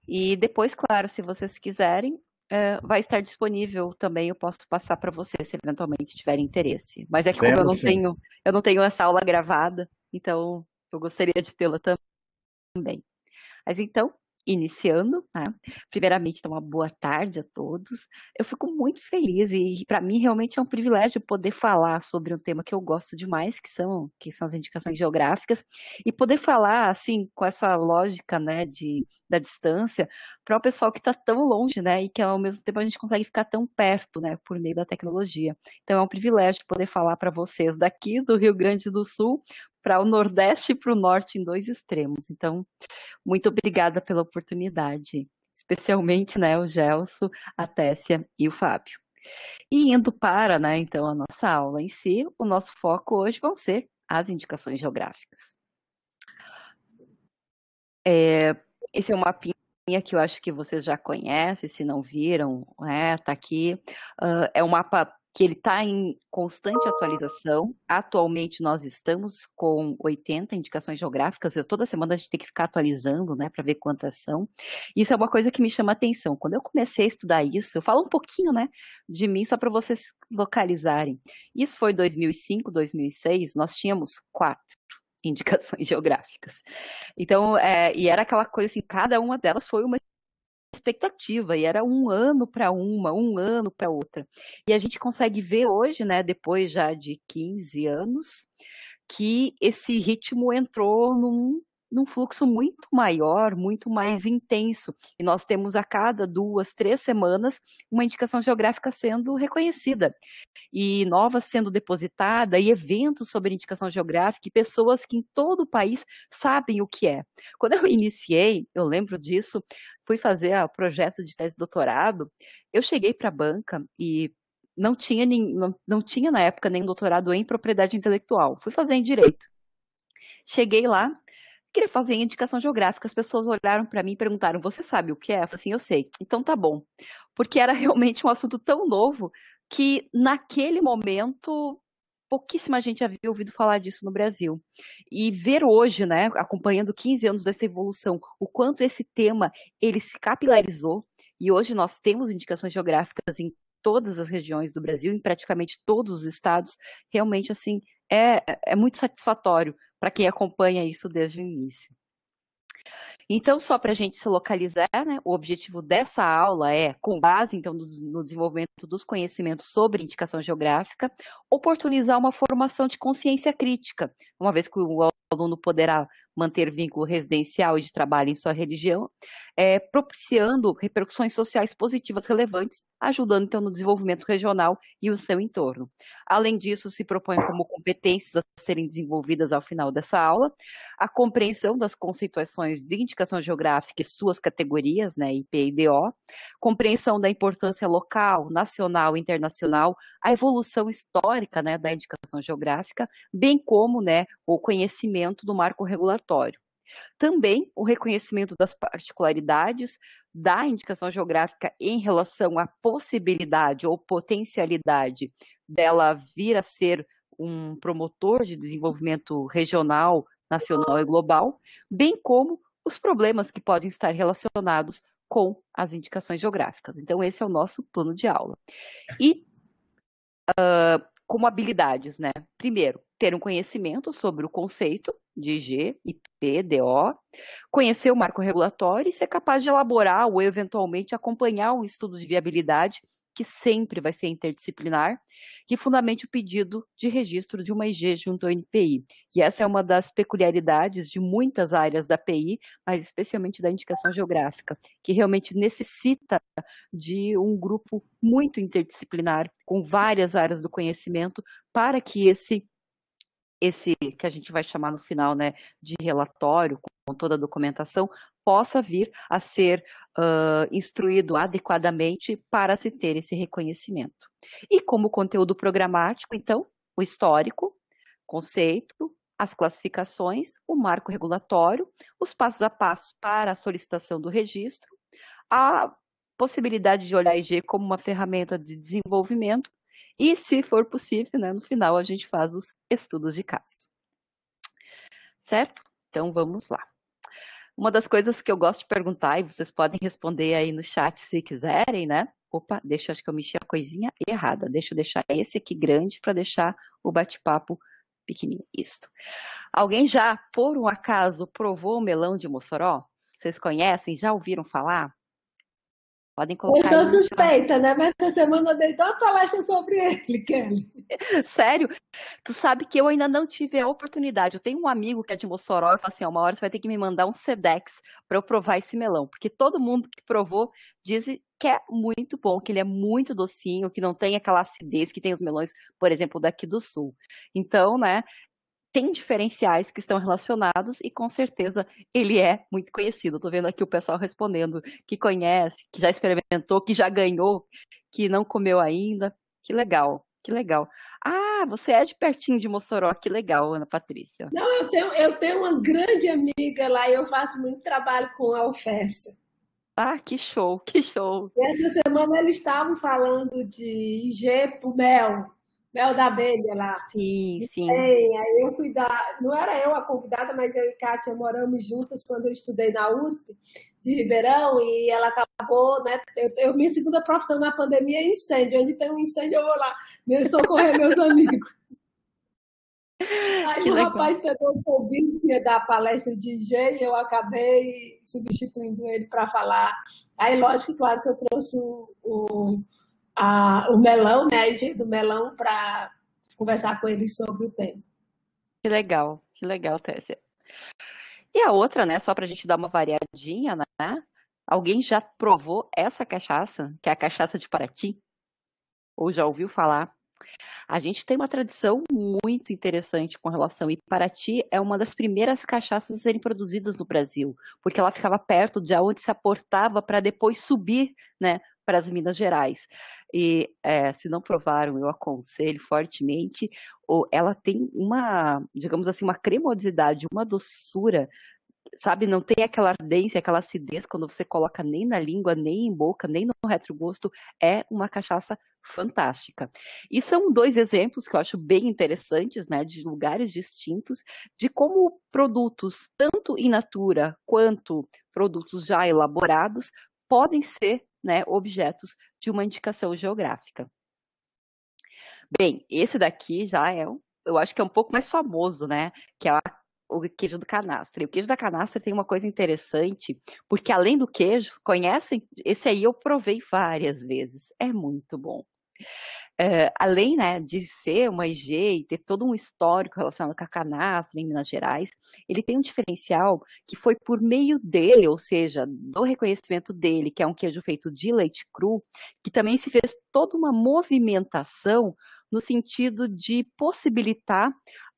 E depois, claro, se vocês quiserem, vai estar disponível também, eu posso passar para vocês se eventualmente tiverem interesse. Mas é que como Temos sim. eu não tenho essa aula gravada, então eu gostaria de tê-la também. Mas então, iniciando, né? Primeiramente, então, uma boa tarde a todos. Eu fico muito feliz e para mim realmente é um privilégio poder falar sobre um tema que eu gosto demais, que são as indicações geográficas, e poder falar assim com essa lógica, né, da distância para o pessoal que está tão longe, né, e que ao mesmo tempo a gente consegue ficar tão perto, né, por meio da tecnologia. Então é um privilégio poder falar para vocês daqui do Rio Grande do Sul para o Nordeste e para o Norte em dois extremos. Então muito obrigada pela oportunidade, especialmente, né, o Gelson, a Tessia e o Fábio. E indo para, né, então, a nossa aula em si, o nosso foco hoje vão ser as indicações geográficas. Esse é um mapinha que eu acho que vocês já conhecem, se não viram, né, tá aqui. É um mapa que ele está em constante atualização. Atualmente nós estamos com 80 indicações geográficas. Toda semana a gente tem que ficar atualizando, né, para ver quantas são. Isso é uma coisa que me chama a atenção. Quando eu comecei a estudar isso, eu falo um pouquinho, né, de mim só para vocês localizarem. Isso foi 2005, 2006. Nós tínhamos 4 indicações geográficas. Então, e era aquela coisa assim, cada uma delas foi uma expectativa, e era um ano para uma, um ano para outra. E a gente consegue ver hoje, né, depois já de 15 anos, que esse ritmo entrou num fluxo muito maior, muito mais intenso. E nós temos a cada 2, 3 semanas uma indicação geográfica sendo reconhecida e novas sendo depositada, e eventos sobre indicação geográfica, e pessoas que em todo o país sabem o que é. Quando eu iniciei, eu lembro disso, fui fazer o projeto de tese de doutorado, eu cheguei para a banca e não tinha na época nem doutorado em propriedade intelectual. Fui fazer em direito. Cheguei lá, queria fazer em indicação geográfica. As pessoas olharam para mim e perguntaram: Você sabe o que é? Eu falei assim: Eu sei. Então tá bom. Porque era realmente um assunto tão novo que naquele momento pouquíssima gente havia ouvido falar disso no Brasil. E ver hoje, né, acompanhando 15 anos dessa evolução, o quanto esse tema ele se capilarizou e hoje nós temos indicações geográficas em todas as regiões do Brasil, em praticamente todos os estados, realmente assim é muito satisfatório para quem acompanha isso desde o início. Então, só para a gente se localizar, né, o objetivo dessa aula é, com base então no desenvolvimento dos conhecimentos sobre indicação geográfica, oportunizar uma formação de consciência crítica, uma vez que o aluno poderá manter vínculo residencial e de trabalho em sua religião, propiciando repercussões sociais positivas relevantes, ajudando então no desenvolvimento regional e o seu entorno. Além disso, se propõe como competências a serem desenvolvidas ao final dessa aula, a compreensão das conceituações de indicação geográfica e suas categorias, né, IP e DO, compreensão da importância local, nacional e internacional, a evolução histórica, né, da indicação geográfica, bem como, né, o conhecimento do marco regulatório. Também o reconhecimento das particularidades da indicação geográfica em relação à possibilidade ou potencialidade dela vir a ser um promotor de desenvolvimento regional, nacional e global, bem como os problemas que podem estar relacionados com as indicações geográficas. Então, esse é o nosso plano de aula. E como habilidades, né? Primeiro, ter um conhecimento sobre o conceito de IG, IP, DO, conhecer o marco regulatório e ser capaz de elaborar ou eventualmente acompanhar um estudo de viabilidade que sempre vai ser interdisciplinar, que fundamente o pedido de registro de uma IG junto ao NPI. E essa é uma das peculiaridades de muitas áreas da PI, mas especialmente da indicação geográfica, que realmente necessita de um grupo muito interdisciplinar, com várias áreas do conhecimento, para que esse que a gente vai chamar no final, né, de relatório, com toda a documentação, possa vir a ser instruído adequadamente para se ter esse reconhecimento. E como conteúdo programático, então, o histórico, conceito, as classificações, o marco regulatório, os passos a passos para a solicitação do registro, a possibilidade de olhar a IG como uma ferramenta de desenvolvimento e, se for possível, né, no final a gente faz os estudos de caso. Certo? Então vamos lá. Uma das coisas que eu gosto de perguntar, e vocês podem responder aí no chat se quiserem, né? Opa, acho que eu mexi a coisinha errada. Deixa eu deixar esse aqui grande para deixar o bate-papo pequenininho. Isso. Alguém já, por um acaso, provou o melão de Mossoró? Vocês conhecem? Já ouviram falar? Podem Eu colocar sou aí no chat. suspeita, né? Mas essa semana eu dei toda uma palestra sobre ele, Kelly. Sério? Tu sabe que eu ainda não tive a oportunidade. Eu tenho um amigo que é de Mossoró e fala assim: ó, uma hora você vai ter que me mandar um Sedex para eu provar esse melão, porque todo mundo que provou diz que é muito bom, que ele é muito docinho, que não tem aquela acidez que tem os melões, por exemplo, daqui do sul. Então, né, tem diferenciais que estão relacionados e com certeza ele é muito conhecido. Tô vendo aqui o pessoal respondendo que conhece, que já experimentou, que já ganhou, que não comeu ainda. Que legal, que legal. Ah, você é de pertinho de Mossoró, que legal, Ana Patrícia. Não, eu tenho uma grande amiga lá e eu faço muito trabalho com a UFES. Ah, que show, que show. E essa semana eles estavam falando de Igepo mel, mel da abelha lá. Sim, E sim. tem, aí eu fui dar, não era eu a convidada, mas eu e Kátia moramos juntas quando eu estudei na USP de Ribeirão e ela acabou, né? Minha segunda profissão na pandemia é incêndio. Onde tem um incêndio, eu vou lá socorrer meus amigos. Aí Que o legal. rapaz pegou o convite que ia dar palestra de IG e eu acabei substituindo ele para falar. Aí, lógico, claro que eu trouxe o melão, né, a IG do melão, para conversar com ele sobre o tema. Que legal, Tessia. E a outra, né, só pra gente dar uma variadinha, né? Alguém já provou essa cachaça, que é a cachaça de Paraty? Ou já ouviu falar? A gente tem uma tradição muito interessante com relação, e Paraty é uma das primeiras cachaças a serem produzidas no Brasil, porque ela ficava perto de onde se aportava para depois subir, né, para as Minas Gerais. E se não provaram, eu aconselho fortemente. Ela tem uma, digamos assim, uma cremosidade, uma doçura, sabe? Não tem aquela ardência, aquela acidez quando você coloca nem na língua, nem em boca, nem no retrogosto. É uma cachaça fantástica. E são dois exemplos que eu acho bem interessantes, né, de lugares distintos, de como produtos, tanto in natura quanto produtos já elaborados, podem ser, né, objetos de uma indicação geográfica. Bem, esse daqui já eu acho que é um pouco mais famoso, né? Que é o queijo do canastra. E o queijo da canastra tem uma coisa interessante, porque além do queijo, conhecem? Esse aí eu provei várias vezes. É muito bom. Além, né, de ser uma IG e ter todo um histórico relacionado com a canastra em Minas Gerais, ele tem um diferencial que foi por meio dele, ou seja, do reconhecimento dele, que é um queijo feito de leite cru, que também se fez toda uma movimentação no sentido de possibilitar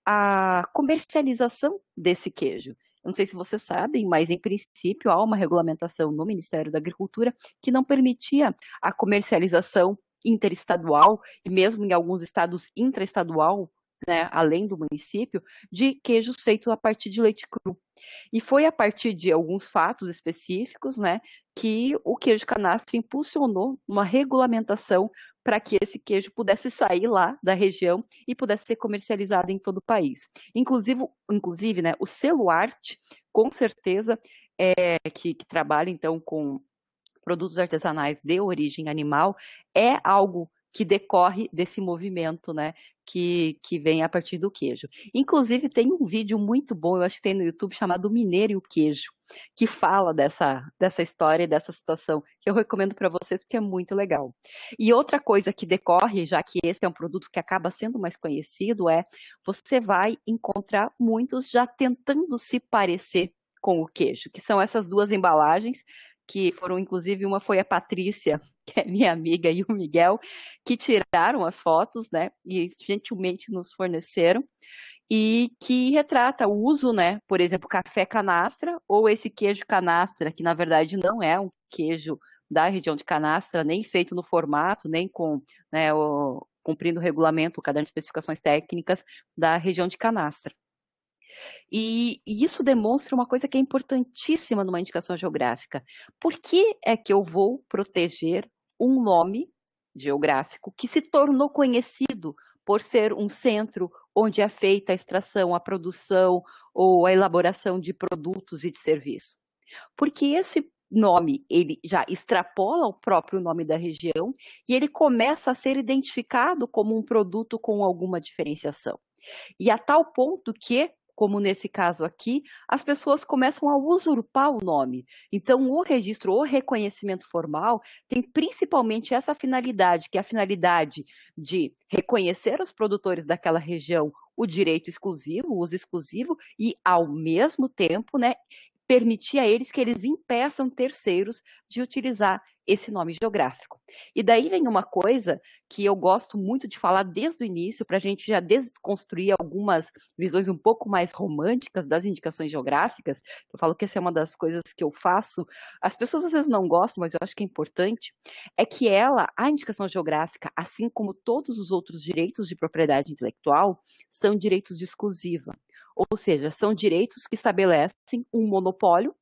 a comercialização desse queijo. Eu não sei se vocês sabem, mas em princípio há uma regulamentação no Ministério da Agricultura que não permitia a comercialização interestadual e mesmo em alguns estados intraestadual, né, além do município, de queijos feitos a partir de leite cru. E foi a partir de alguns fatos específicos, né, que o queijo canastra impulsionou uma regulamentação para que esse queijo pudesse sair lá da região e pudesse ser comercializado em todo o país. Inclusive, né, o selo Arte, com certeza, que trabalha então com produtos artesanais de origem animal, é algo que decorre desse movimento, né, que vem a partir do queijo. Inclusive, tem um vídeo muito bom, eu acho que tem no YouTube, chamado Mineiro e o Queijo, que fala dessa história e dessa situação, que eu recomendo para vocês, porque é muito legal. E outra coisa que decorre, já que esse é um produto que acaba sendo mais conhecido, você vai encontrar muitos já tentando se parecer com o queijo, que são essas duas embalagens, que foram, inclusive, uma foi a Patrícia, que é minha amiga, e o Miguel, que tiraram as fotos, né, e gentilmente nos forneceram, e que retrata o uso, né, por exemplo, café canastra, ou esse queijo canastra, que na verdade não é um queijo da região de canastra, nem feito no formato, nem com, né, cumprindo o regulamento, o caderno de especificações técnicas da região de canastra. E isso demonstra uma coisa que é importantíssima numa indicação geográfica. Por que é que eu vou proteger um nome geográfico que se tornou conhecido por ser um centro onde é feita a extração, a produção ou a elaboração de produtos e de serviços? Porque esse nome, ele já extrapola o próprio nome da região e ele começa a ser identificado como um produto com alguma diferenciação. E a tal ponto que, como nesse caso aqui, as pessoas começam a usurpar o nome. Então, o registro, o reconhecimento formal, tem principalmente essa finalidade, que é a finalidade de reconhecer os produtores daquela região o direito exclusivo, o uso exclusivo, e, ao mesmo tempo, né, permitir a eles que eles impeçam terceiros de utilizar esse nome geográfico. E daí vem uma coisa que eu gosto muito de falar desde o início, para a gente já desconstruir algumas visões um pouco mais românticas das indicações geográficas. Eu falo que essa é uma das coisas que eu faço. As pessoas às vezes não gostam, mas eu acho que é importante, é que a indicação geográfica, assim como todos os outros direitos de propriedade intelectual, são direitos de exclusiva. Ou seja, são direitos que estabelecem um monopólio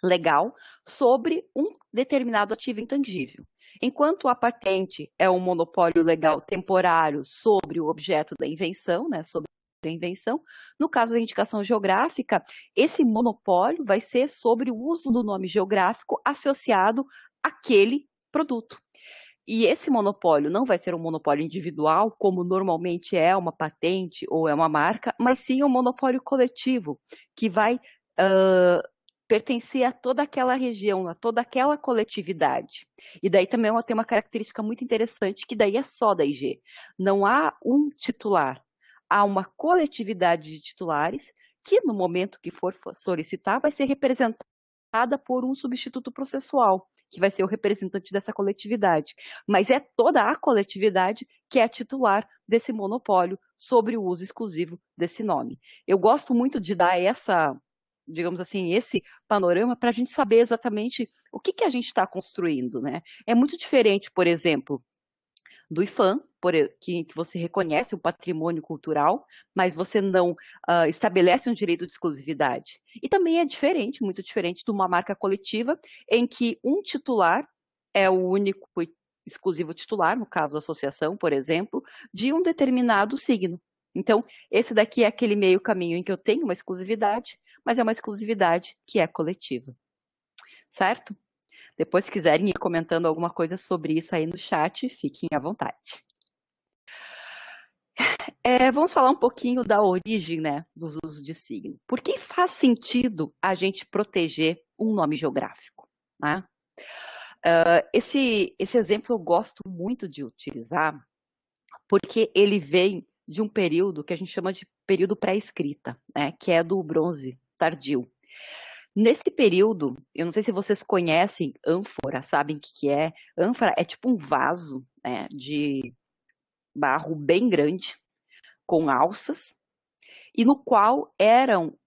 legal sobre um determinado ativo intangível. Enquanto a patente é um monopólio legal temporário sobre o objeto da invenção, né, sobre a invenção, no caso da indicação geográfica, esse monopólio vai ser sobre o uso do nome geográfico associado àquele produto. E esse monopólio não vai ser um monopólio individual, como normalmente é uma patente ou é uma marca, mas sim um monopólio coletivo, que vai pertencer a toda aquela região, a toda aquela coletividade. E daí também tem uma característica muito interessante, que daí é só da IG. Não há um titular, há uma coletividade de titulares que, no momento que for solicitar, vai ser representada por um substituto processual, que vai ser o representante dessa coletividade. Mas é toda a coletividade que é titular desse monopólio sobre o uso exclusivo desse nome. Eu gosto muito de dar digamos assim, esse panorama para a gente saber exatamente o que a gente está construindo, né? É muito diferente, por exemplo, do IFAM, que você reconhece o patrimônio cultural, mas você não estabelece um direito de exclusividade. E também é diferente, muito diferente, de uma marca coletiva, em que um titular é o único e exclusivo titular, no caso a associação, por exemplo, de um determinado signo. Então, esse daqui é aquele meio caminho em que eu tenho uma exclusividade, mas é uma exclusividade que é coletiva. Certo? Depois, se quiserem ir comentando alguma coisa sobre isso aí no chat, fiquem à vontade. Vamos falar um pouquinho da origem, né, dos usos de signo. Por que faz sentido a gente proteger um nome geográfico, né? Esse exemplo eu gosto muito de utilizar, porque ele vem de um período que a gente chama de período pré-escrita, né, que é do Bronze Tardio. Nesse período, eu não sei se vocês conhecem ânfora, sabem o que é? Ânfora é tipo um vaso, né, de barro bem grande, com alças, e no qual eram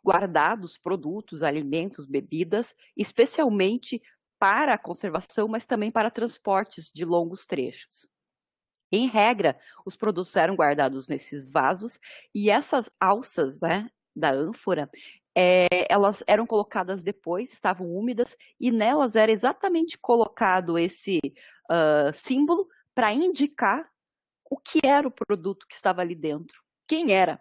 guardados produtos, alimentos, bebidas, especialmente para a conservação, mas também para transportes de longos trechos. Em regra, os produtos eram guardados nesses vasos e essas alças, né, da ânfora, elas eram colocadas depois, estavam úmidas, e nelas era exatamente colocado esse símbolo para indicar o que era o produto que estava ali dentro, quem era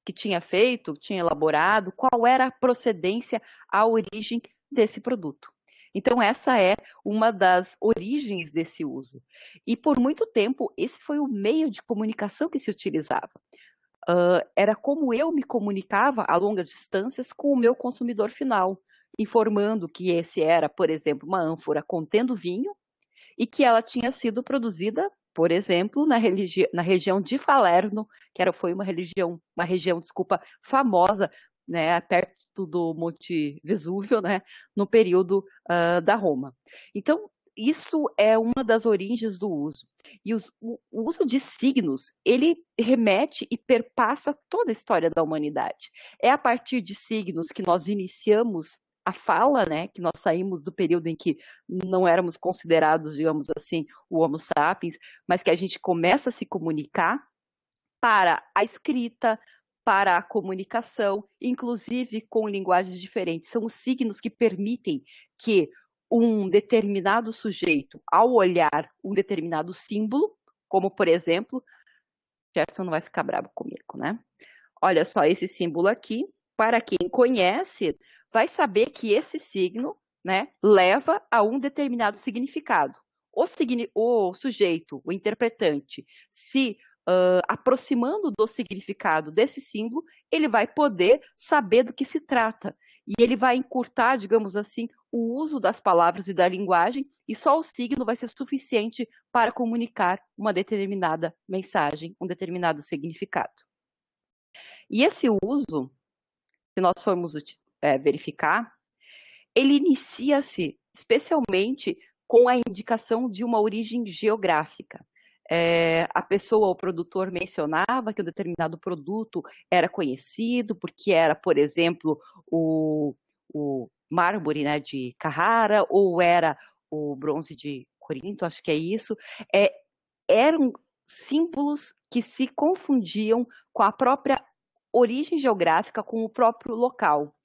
que tinha feito, tinha elaborado, qual era a procedência, a origem desse produto. Então, essa é uma das origens desse uso. E por muito tempo, esse foi o meio de comunicação que se utilizava. Era como eu me comunicava a longas distâncias com o meu consumidor final, informando que esse era, por exemplo, uma ânfora contendo vinho e que ela tinha sido produzida, por exemplo, na região de Falerno, que foi uma região, desculpa, famosa, né, perto do Monte Vesúvio, né, no período da Roma. Então, isso é uma das origens do uso. E o uso de signos, ele remete e perpassa toda a história da humanidade. É a partir de signos que nós iniciamos a fala, né, que nós saímos do período em que não éramos considerados, digamos assim, o Homo sapiens, mas que a gente começa a se comunicar para a escrita, para a comunicação, inclusive com linguagens diferentes. São os signos que permitem que um determinado sujeito, ao olhar um determinado símbolo, como por exemplo, Jefferson não vai ficar bravo comigo, né? Olha só esse símbolo aqui. Para quem conhece, vai saber que esse signo, né, leva a um determinado significado. O sujeito, o interpretante, se aproximando do significado desse símbolo, ele vai poder saber do que se trata. E ele vai encurtar, digamos assim, o uso das palavras e da linguagem, e só o signo vai ser suficiente para comunicar uma determinada mensagem, um determinado significado. E esse uso, se nós formos verificar, ele inicia-se especialmente com a indicação de uma origem geográfica. A pessoa, o produtor, mencionava que um determinado produto era conhecido porque era, por exemplo, o mármore, né, de Carrara, ou era o bronze de Corinto, acho que é isso. Eram símbolos que se confundiam com a própria origem geográfica, com o próprio local.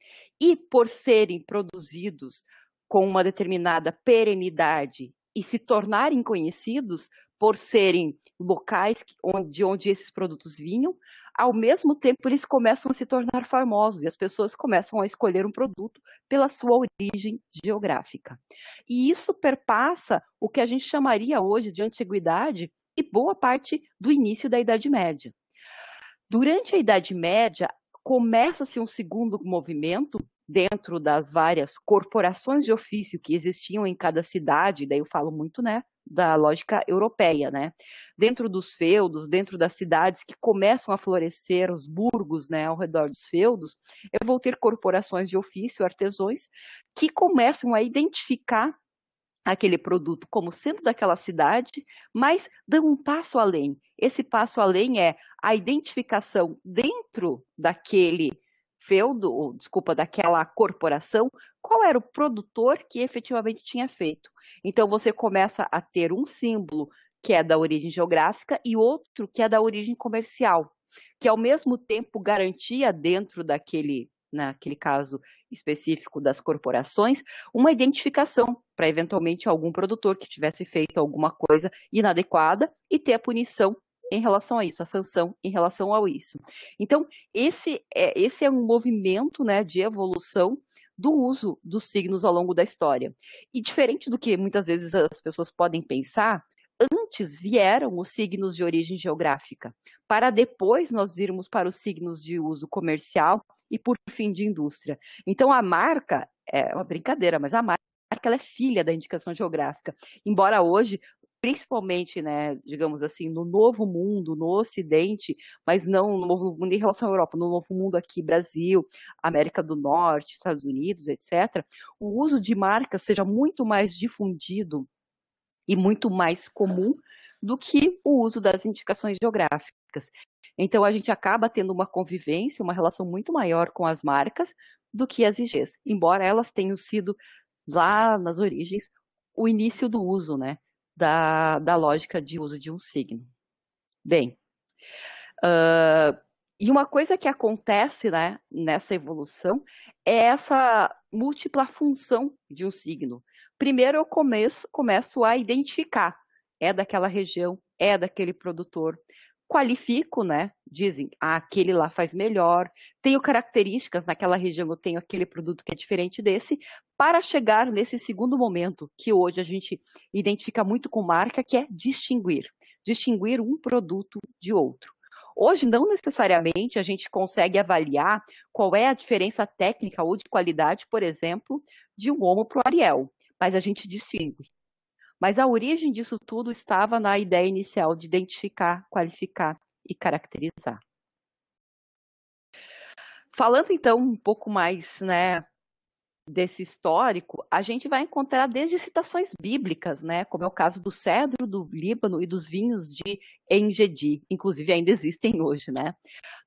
E por serem produzidos com uma determinada perenidade e se tornarem conhecidos por serem locais de onde esses produtos vinham, ao mesmo tempo eles começam a se tornar famosos e as pessoas começam a escolher um produto pela sua origem geográfica. E isso perpassa o que a gente chamaria hoje de antiguidade e boa parte do início da Idade Média. Durante a Idade Média, começa-se um segundo movimento dentro das várias corporações de ofício que existiam em cada cidade, daí eu falo muito, né, da lógica europeia, né? Dentro dos feudos, dentro das cidades que começam a florescer, os burgos, né, ao redor dos feudos, eu vou ter corporações de ofício, artesãos, que começam a identificar aquele produto como sendo daquela cidade, mas dão um passo além. Esse passo além é a identificação dentro daquele feudo, ou, desculpa, daquela corporação, qual era o produtor que efetivamente tinha feito. Então você começa a ter um símbolo que é da origem geográfica e outro que é da origem comercial, que ao mesmo tempo garantia dentro daquele, naquele caso específico das corporações, uma identificação para eventualmente algum produtor que tivesse feito alguma coisa inadequada e ter a punição em relação a isso, a sanção em relação a isso. Então, esse é um movimento, né, de evolução do uso dos signos ao longo da história. E diferente do que muitas vezes as pessoas podem pensar, antes vieram os signos de origem geográfica, para depois nós irmos para os signos de uso comercial e, por fim, de indústria. Então, a marca, é uma brincadeira, mas a marca ela é filha da indicação geográfica. Embora hoje, principalmente, né, digamos assim, no novo mundo, no Ocidente, mas não no novo mundo em relação à Europa, no novo mundo aqui, Brasil, América do Norte, Estados Unidos, etc., o uso de marcas seja muito mais difundido e muito mais comum do que o uso das indicações geográficas. Então, a gente acaba tendo uma convivência, uma relação muito maior com as marcas do que as IGs, embora elas tenham sido, lá nas origens, o início do uso, né, da lógica de uso de um signo. Bem, e uma coisa que acontece, né, nessa evolução é essa múltipla função de um signo. Primeiro eu começo a identificar, é daquela região, é daquele produtor. Qualifico, né? Dizem, aquele lá faz melhor, tenho características naquela região, eu tenho aquele produto que é diferente desse, para chegar nesse segundo momento, que hoje a gente identifica muito com marca, que é distinguir um produto de outro. Hoje, não necessariamente a gente consegue avaliar qual é a diferença técnica ou de qualidade, por exemplo, de um Omo para o Ariel, mas a gente distingue. Mas a origem disso tudo estava na ideia inicial de identificar, qualificar e caracterizar. Falando então um pouco mais, né, desse histórico, a gente vai encontrar desde citações bíblicas, né, como é o caso do cedro do Líbano e dos vinhos de Engedi, inclusive ainda existem hoje, né.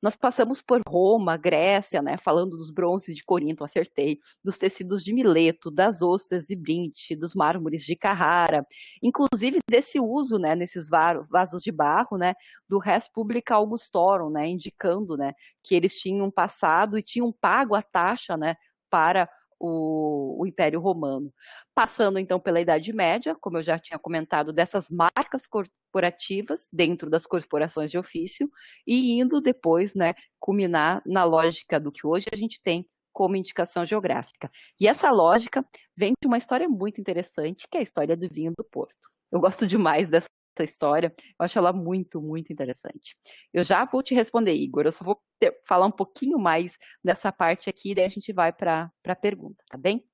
Nós passamos por Roma, Grécia, né, falando dos bronzes de Corinto, acertei, dos tecidos de Mileto, das ostras de Brinte, dos mármores de Carrara, inclusive desse uso, né, nesses vasos de barro, né, do Res Publica Augustorum, né, indicando, né, que eles tinham passado e tinham pago a taxa, né, para o Império Romano. Passando então pela Idade Média, como eu já tinha comentado, dessas marcas corporativas dentro das corporações de ofício, e indo depois, né, culminar na lógica do que hoje a gente tem como indicação geográfica. E essa lógica vem de uma história muito interessante, que é a história do vinho do Porto. Eu gosto demais dessa história, eu acho ela muito, muito interessante. Eu já vou te responder, Igor, eu só vou falar um pouquinho mais dessa parte aqui, daí a gente vai para a pergunta, tá bem?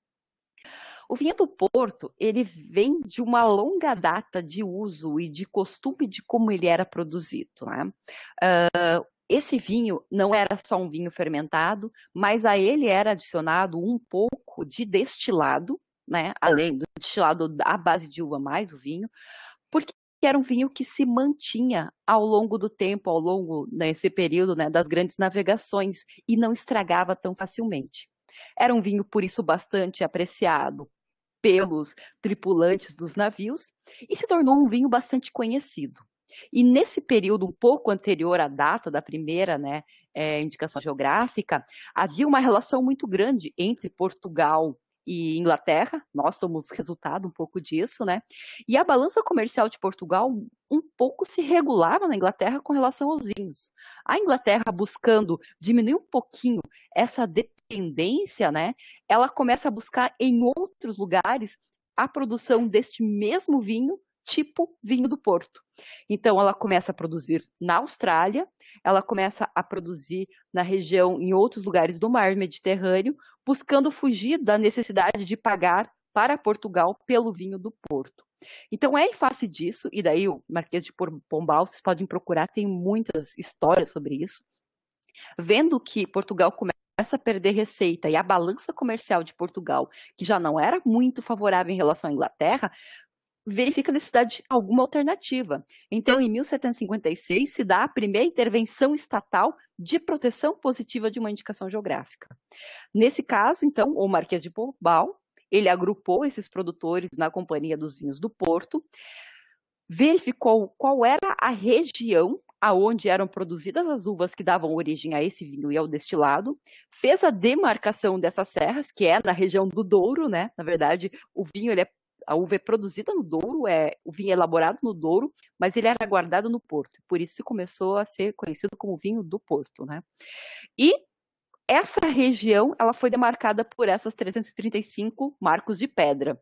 O vinho do Porto, ele vem de uma longa data de uso e de costume de como ele era produzido, né? Esse vinho não era só um vinho fermentado, mas a ele era adicionado um pouco de destilado, né? Além do destilado à base de uva mais o vinho, porque era um vinho que se mantinha ao longo do tempo, ao longo desse período, né, das grandes navegações, e não estragava tão facilmente. Era um vinho, por isso, bastante apreciado pelos tripulantes dos navios e se tornou um vinho bastante conhecido. E nesse período um pouco anterior à data da primeira, né, indicação geográfica, havia uma relação muito grande entre Portugal e Inglaterra. Nós somos resultado um pouco disso, né? E a balança comercial de Portugal um pouco se regulava na Inglaterra com relação aos vinhos. A Inglaterra, buscando diminuir um pouquinho essa dependência, né? Ela começa a buscar em outros lugares a produção deste mesmo vinho, tipo vinho do Porto. Então, ela começa a produzir na Austrália, ela começa a produzir na região, em outros lugares do mar Mediterrâneo, buscando fugir da necessidade de pagar para Portugal pelo vinho do Porto. Então, é em face disso, e daí o Marquês de Pombal, vocês podem procurar, tem muitas histórias sobre isso, vendo que Portugal começa a perder receita e a balança comercial de Portugal, que já não era muito favorável em relação à Inglaterra, verifica a necessidade de alguma alternativa. Então, em 1756, se dá a primeira intervenção estatal de proteção positiva de uma indicação geográfica. Nesse caso, então, o Marquês de Pombal, ele agrupou esses produtores na Companhia dos Vinhos do Porto, verificou qual era a região aonde eram produzidas as uvas que davam origem a esse vinho e ao destilado, fez a demarcação dessas serras, que é na região do Douro, né? Na verdade, o vinho, a uva é produzida no Douro, o vinho é elaborado no Douro, mas ele era guardado no Porto. Por isso começou a ser conhecido como vinho do Porto, né? E essa região, ela foi demarcada por essas 335 marcos de pedra.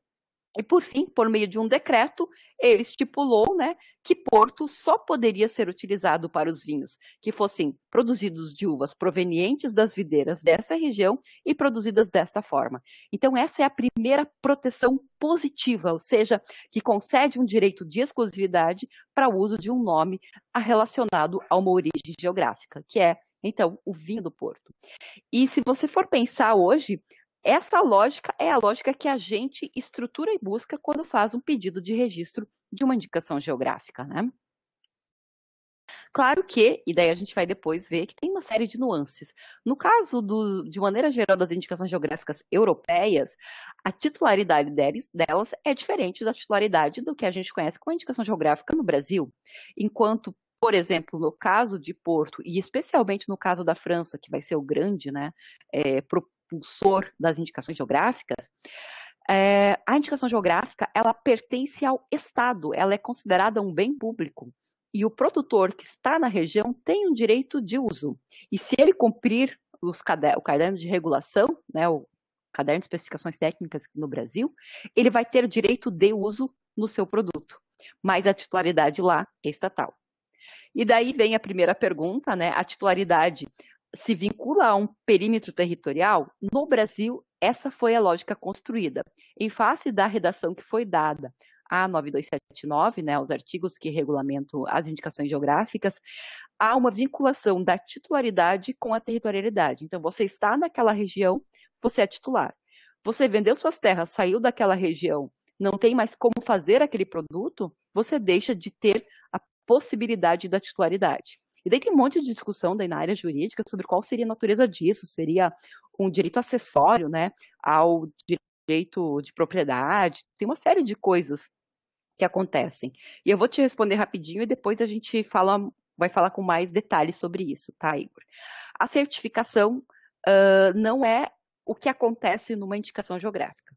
E, por fim, por meio de um decreto, ele estipulou, né, que Porto só poderia ser utilizado para os vinhos que fossem produzidos de uvas provenientes das videiras dessa região e produzidas desta forma. Então, essa é a primeira proteção positiva, ou seja, que concede um direito de exclusividade para o uso de um nome relacionado a uma origem geográfica, que é, então, o vinho do Porto. E se você for pensar hoje, essa lógica é a lógica que a gente estrutura e busca quando faz um pedido de registro de uma indicação geográfica, né? Claro que, e daí a gente vai depois ver que tem uma série de nuances. No caso, de maneira geral, das indicações geográficas europeias, a titularidade delas é diferente da titularidade do que a gente conhece como indicação geográfica no Brasil. Enquanto, por exemplo, no caso de Porto, e especialmente no caso da França, que vai ser o grande, né, propulsor das indicações geográficas, a indicação geográfica, ela pertence ao Estado, ela é considerada um bem público. E o produtor que está na região tem um direito de uso. E se ele cumprir o caderno de regulação, né, o caderno de especificações técnicas no Brasil, ele vai ter direito de uso no seu produto. Mas a titularidade lá é estatal. E daí vem a primeira pergunta, né? A titularidade se vincula a um perímetro territorial? No Brasil, essa foi a lógica construída. Em face da redação que foi dada a 9279, né, os artigos que regulamentam as indicações geográficas, há uma vinculação da titularidade com a territorialidade. Então, você está naquela região, você é titular. Você vendeu suas terras, saiu daquela região, não tem mais como fazer aquele produto, você deixa de ter a possibilidade da titularidade. E daí tem um monte de discussão daí na área jurídica sobre qual seria a natureza disso, seria um direito acessório, né, ao direito de propriedade, tem uma série de coisas que acontecem. E eu vou te responder rapidinho e depois a gente vai falar com mais detalhes sobre isso, tá, Igor? A certificação não é o que acontece numa indicação geográfica.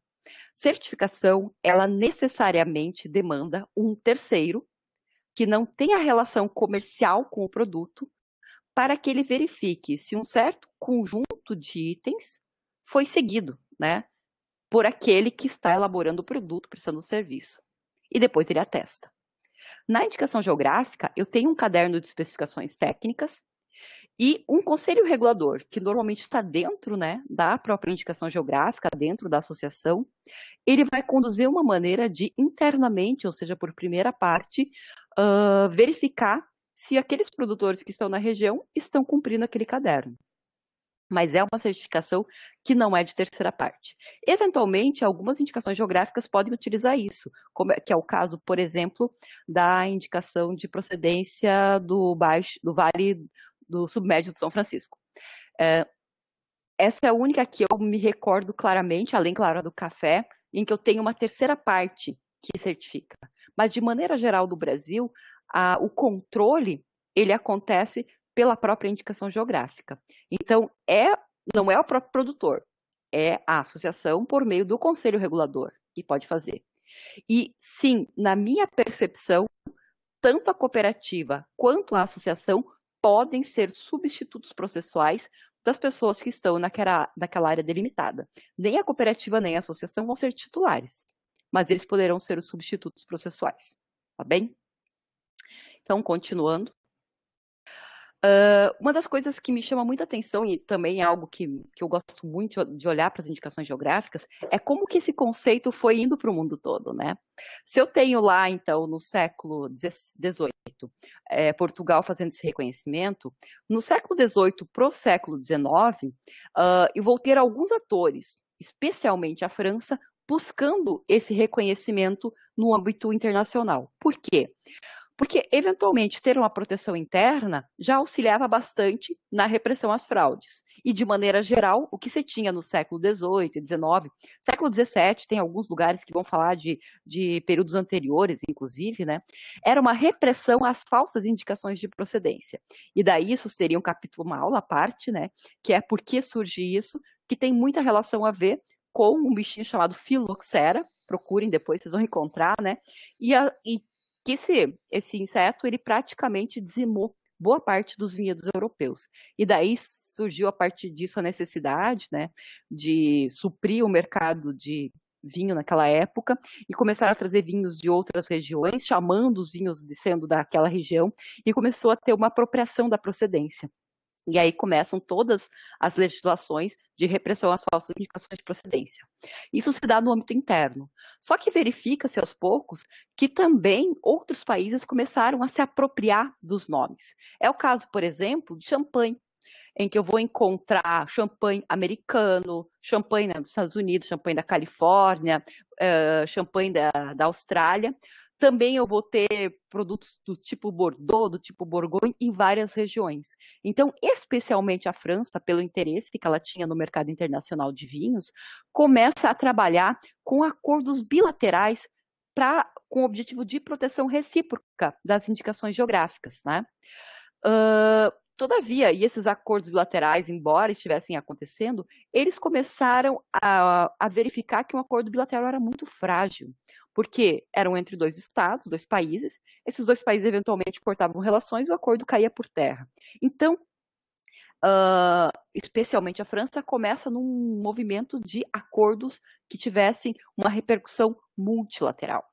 Certificação, ela necessariamente demanda um terceiro que não tenha relação comercial com o produto para que ele verifique se um certo conjunto de itens foi seguido, né, por aquele que está elaborando o produto, prestando o serviço. E depois ele atesta. Na indicação geográfica, eu tenho um caderno de especificações técnicas e um conselho regulador, que normalmente está dentro, né, da própria indicação geográfica, dentro da associação. Ele vai conduzir uma maneira de internamente, ou seja, por primeira parte, verificar se aqueles produtores que estão na região estão cumprindo aquele caderno. Mas é uma certificação que não é de terceira parte. Eventualmente, algumas indicações geográficas podem utilizar isso, que é o caso, por exemplo, da indicação de procedência do Vale do Submédio de São Francisco. Essa é a única que eu me recordo claramente, além, claro, do café, em que eu tenho uma terceira parte que certifica. Mas, de maneira geral, do Brasil, o controle, ele acontece pela própria indicação geográfica. Então, não é o próprio produtor, é a associação por meio do conselho regulador que pode fazer. E, sim, na minha percepção, tanto a cooperativa quanto a associação podem ser substitutos processuais das pessoas que estão naquela área delimitada. Nem a cooperativa nem a associação vão ser titulares, mas eles poderão ser os substitutos processuais, tá bem? Então, continuando. Uma das coisas que me chama muita atenção, e também é algo que eu gosto muito de olhar para as indicações geográficas, é como que esse conceito foi indo para o mundo todo, né? Se eu tenho lá, então, no século XVIII, Portugal fazendo esse reconhecimento, no século XVIII para o século XIX, eu vou ter alguns atores, especialmente a França, buscando esse reconhecimento no âmbito internacional. Por quê? Porque, eventualmente, ter uma proteção interna já auxiliava bastante na repressão às fraudes. E, de maneira geral, o que se tinha no século XVIII e XIX, século XVII, tem alguns lugares que vão falar de períodos anteriores, inclusive, né? Era uma repressão às falsas indicações de procedência. E daí isso seria um capítulo, uma aula à parte, né? Que é por que surge isso, que tem muita relação a ver com um bichinho chamado Phylloxera, procurem depois, vocês vão encontrar, né? E que esse inseto, ele praticamente dizimou boa parte dos vinhedos europeus. E daí surgiu, a partir disso, a necessidade, né, de suprir o mercado de vinho naquela época e começaram a trazer vinhos de outras regiões, chamando os vinhos sendo daquela região, e começou a ter uma apropriação da procedência. E aí começam todas as legislações de repressão às falsas indicações de procedência. Isso se dá no âmbito interno. Só que verifica-se aos poucos que também outros países começaram a se apropriar dos nomes. É o caso, por exemplo, de champanhe, em que eu vou encontrar champanhe americano, champanhe, né, dos Estados Unidos, champanhe da Califórnia, champanhe da Austrália. Também eu vou ter produtos do tipo Bordeaux, do tipo Bourgogne, em várias regiões. Então, especialmente a França, pelo interesse que ela tinha no mercado internacional de vinhos, começa a trabalhar com acordos bilaterais com o objetivo de proteção recíproca das indicações geográficas, né? Todavia, e esses acordos bilaterais, embora estivessem acontecendo, eles começaram a verificar que um acordo bilateral era muito frágil, porque eram entre dois estados, dois países, esses dois países eventualmente cortavam relações e o acordo caía por terra. Então, especialmente a França, começa num movimento de acordos que tivessem uma repercussão multilateral.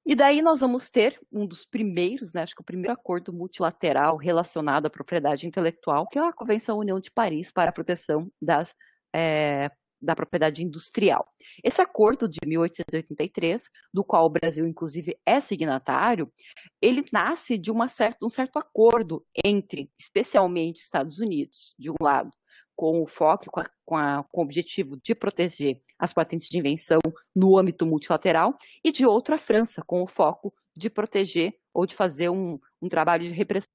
E daí nós vamos ter um dos primeiros, né, acho que o primeiro acordo multilateral relacionado à propriedade intelectual, que é a Convenção União de Paris para a Proteção da Propriedade Industrial. Esse acordo de 1883, do qual o Brasil, inclusive, é signatário, ele nasce de um certo acordo entre, especialmente, Estados Unidos, de um lado, com o foco, com o objetivo de proteger as patentes de invenção no âmbito multilateral, e de outro a França, com o foco de proteger ou de fazer um trabalho de repressão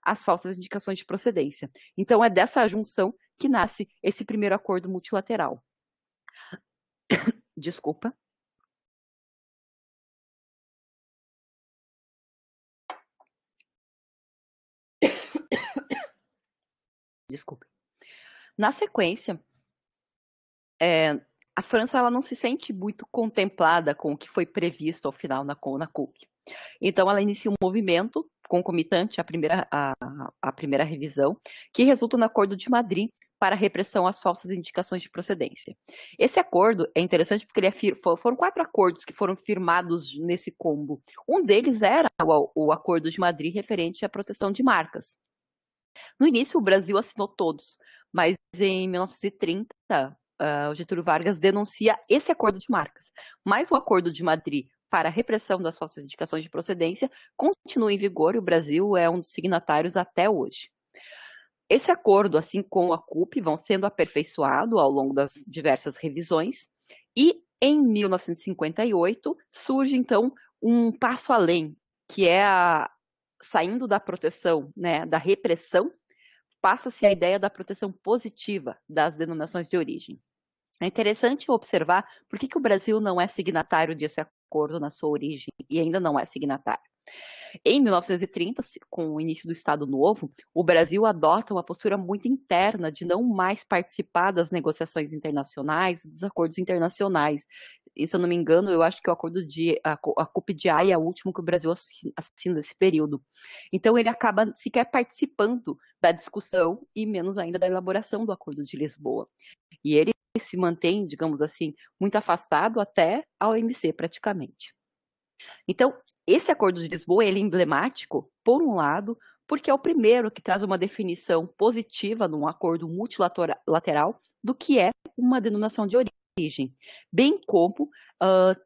às falsas indicações de procedência. Então, é dessa junção que nasce esse primeiro acordo multilateral. Desculpa. Desculpe. Na sequência, a França ela não se sente muito contemplada com o que foi previsto ao final na CONACUC. Então, ela inicia um movimento concomitante à primeira revisão, que resulta no Acordo de Madrid para repressão às falsas indicações de procedência. Esse acordo é interessante porque foram 4 acordos que foram firmados nesse combo. Um deles era o Acordo de Madrid referente à proteção de marcas. No início, o Brasil assinou todos, mas em 1930, o Getúlio Vargas denuncia esse acordo de marcas. Mas o Acordo de Madrid para a repressão das falsas indicações de procedência continua em vigor e o Brasil é um dos signatários até hoje. Esse acordo, assim como a CUP, vão sendo aperfeiçoados ao longo das diversas revisões e em 1958 surge então um passo além, que é saindo da proteção, né, da repressão, passa-se a ideia da proteção positiva das denominações de origem. É interessante observar por que o Brasil não é signatário desse acordo na sua origem e ainda não é signatário. Em 1930, com o início do Estado Novo, o Brasil adota uma postura muito interna de não mais participar das negociações internacionais, dos acordos internacionais. E, se eu não me engano, eu acho que a CUP de Haia é o último que o Brasil assina nesse período. Então, ele acaba sequer participando da discussão e menos ainda da elaboração do Acordo de Lisboa. E ele se mantém, digamos assim, muito afastado até a OMC, praticamente. Então, esse Acordo de Lisboa ele é emblemático, por um lado, porque é o primeiro que traz uma definição positiva num acordo multilateral do que é uma denominação de origem, bem como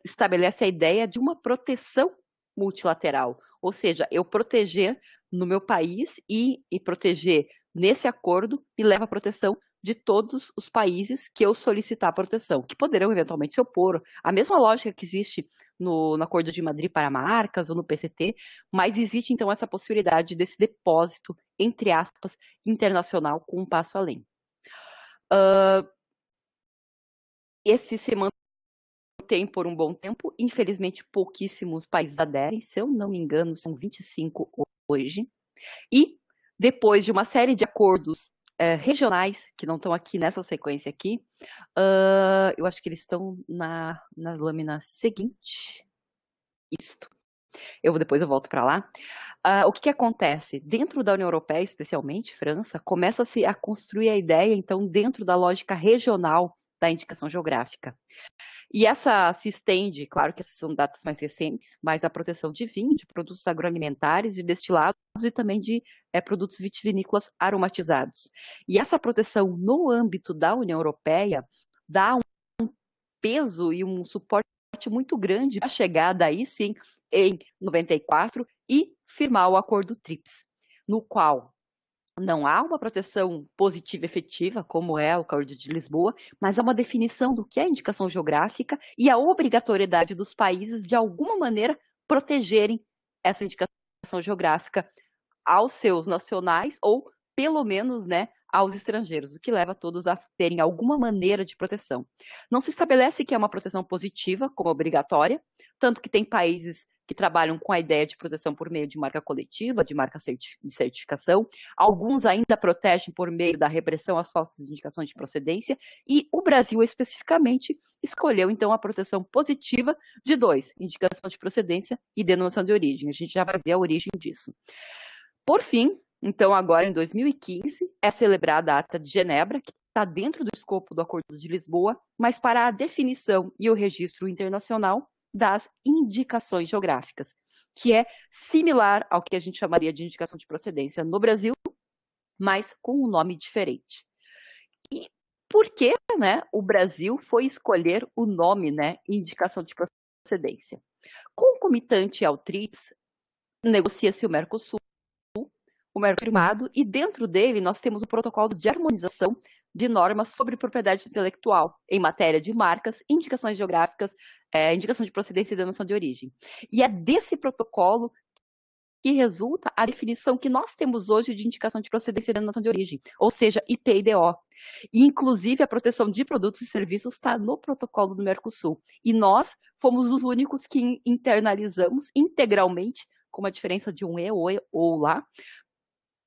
estabelece a ideia de uma proteção multilateral, ou seja, eu proteger no meu país e proteger nesse acordo me leva à proteção de todos os países que eu solicitar proteção, que poderão eventualmente se opor. A mesma lógica que existe no Acordo de Madrid para marcas ou no PCT, mas existe então essa possibilidade desse depósito, entre aspas, internacional com um passo além. Esse se mantém por um bom tempo, infelizmente pouquíssimos países aderem, se eu não me engano são 25 hoje, e depois de uma série de acordos regionais, que não estão aqui nessa sequência aqui, eu acho que eles estão na lâmina seguinte. Isto. Depois eu volto para lá. O que acontece? Dentro da União Europeia, especialmente França, começa-se a construir a ideia, então, dentro da lógica regional da indicação geográfica. E essa se estende, claro que essas são datas mais recentes, mas a proteção de vinho, de produtos agroalimentares, de destilados e também de produtos vitivinícolas aromatizados. E essa proteção no âmbito da União Europeia dá um peso e um suporte muito grande para a chegada aí sim em 94 e firmar o Acordo TRIPS, no qual não há uma proteção positiva efetiva, como é o Acordo de Lisboa, mas há uma definição do que é indicação geográfica e a obrigatoriedade dos países, de alguma maneira, protegerem essa indicação geográfica aos seus nacionais ou, pelo menos, né, aos estrangeiros, o que leva todos a terem alguma maneira de proteção. Não se estabelece que é uma proteção positiva, como obrigatória, tanto que tem países que trabalham com a ideia de proteção por meio de marca coletiva, de marca de certificação. Alguns ainda protegem por meio da repressão às falsas indicações de procedência, e o Brasil, especificamente, escolheu, então, a proteção positiva de 2, indicação de procedência e denominação de origem. A gente já vai ver a origem disso. Por fim, então, agora em 2015, é celebrada a Ata de Genebra, que está dentro do escopo do Acordo de Lisboa, mas para a definição e o registro internacional das indicações geográficas, que é similar ao que a gente chamaria de indicação de procedência no Brasil, mas com um nome diferente. E por que, né, o Brasil foi escolher o nome, né, indicação de procedência? Concomitante ao TRIPS, negocia-se o Mercosul, firmado, e dentro dele nós temos o protocolo de harmonização de normas sobre propriedade intelectual em matéria de marcas, indicações geográficas, indicação de procedência e denominação de origem. E é desse protocolo que resulta a definição que nós temos hoje de indicação de procedência e denominação de origem, ou seja, IPIDO. E, inclusive, a proteção de produtos e serviços está no protocolo do Mercosul. E nós fomos os únicos que internalizamos integralmente, com uma diferença de um E ou lá,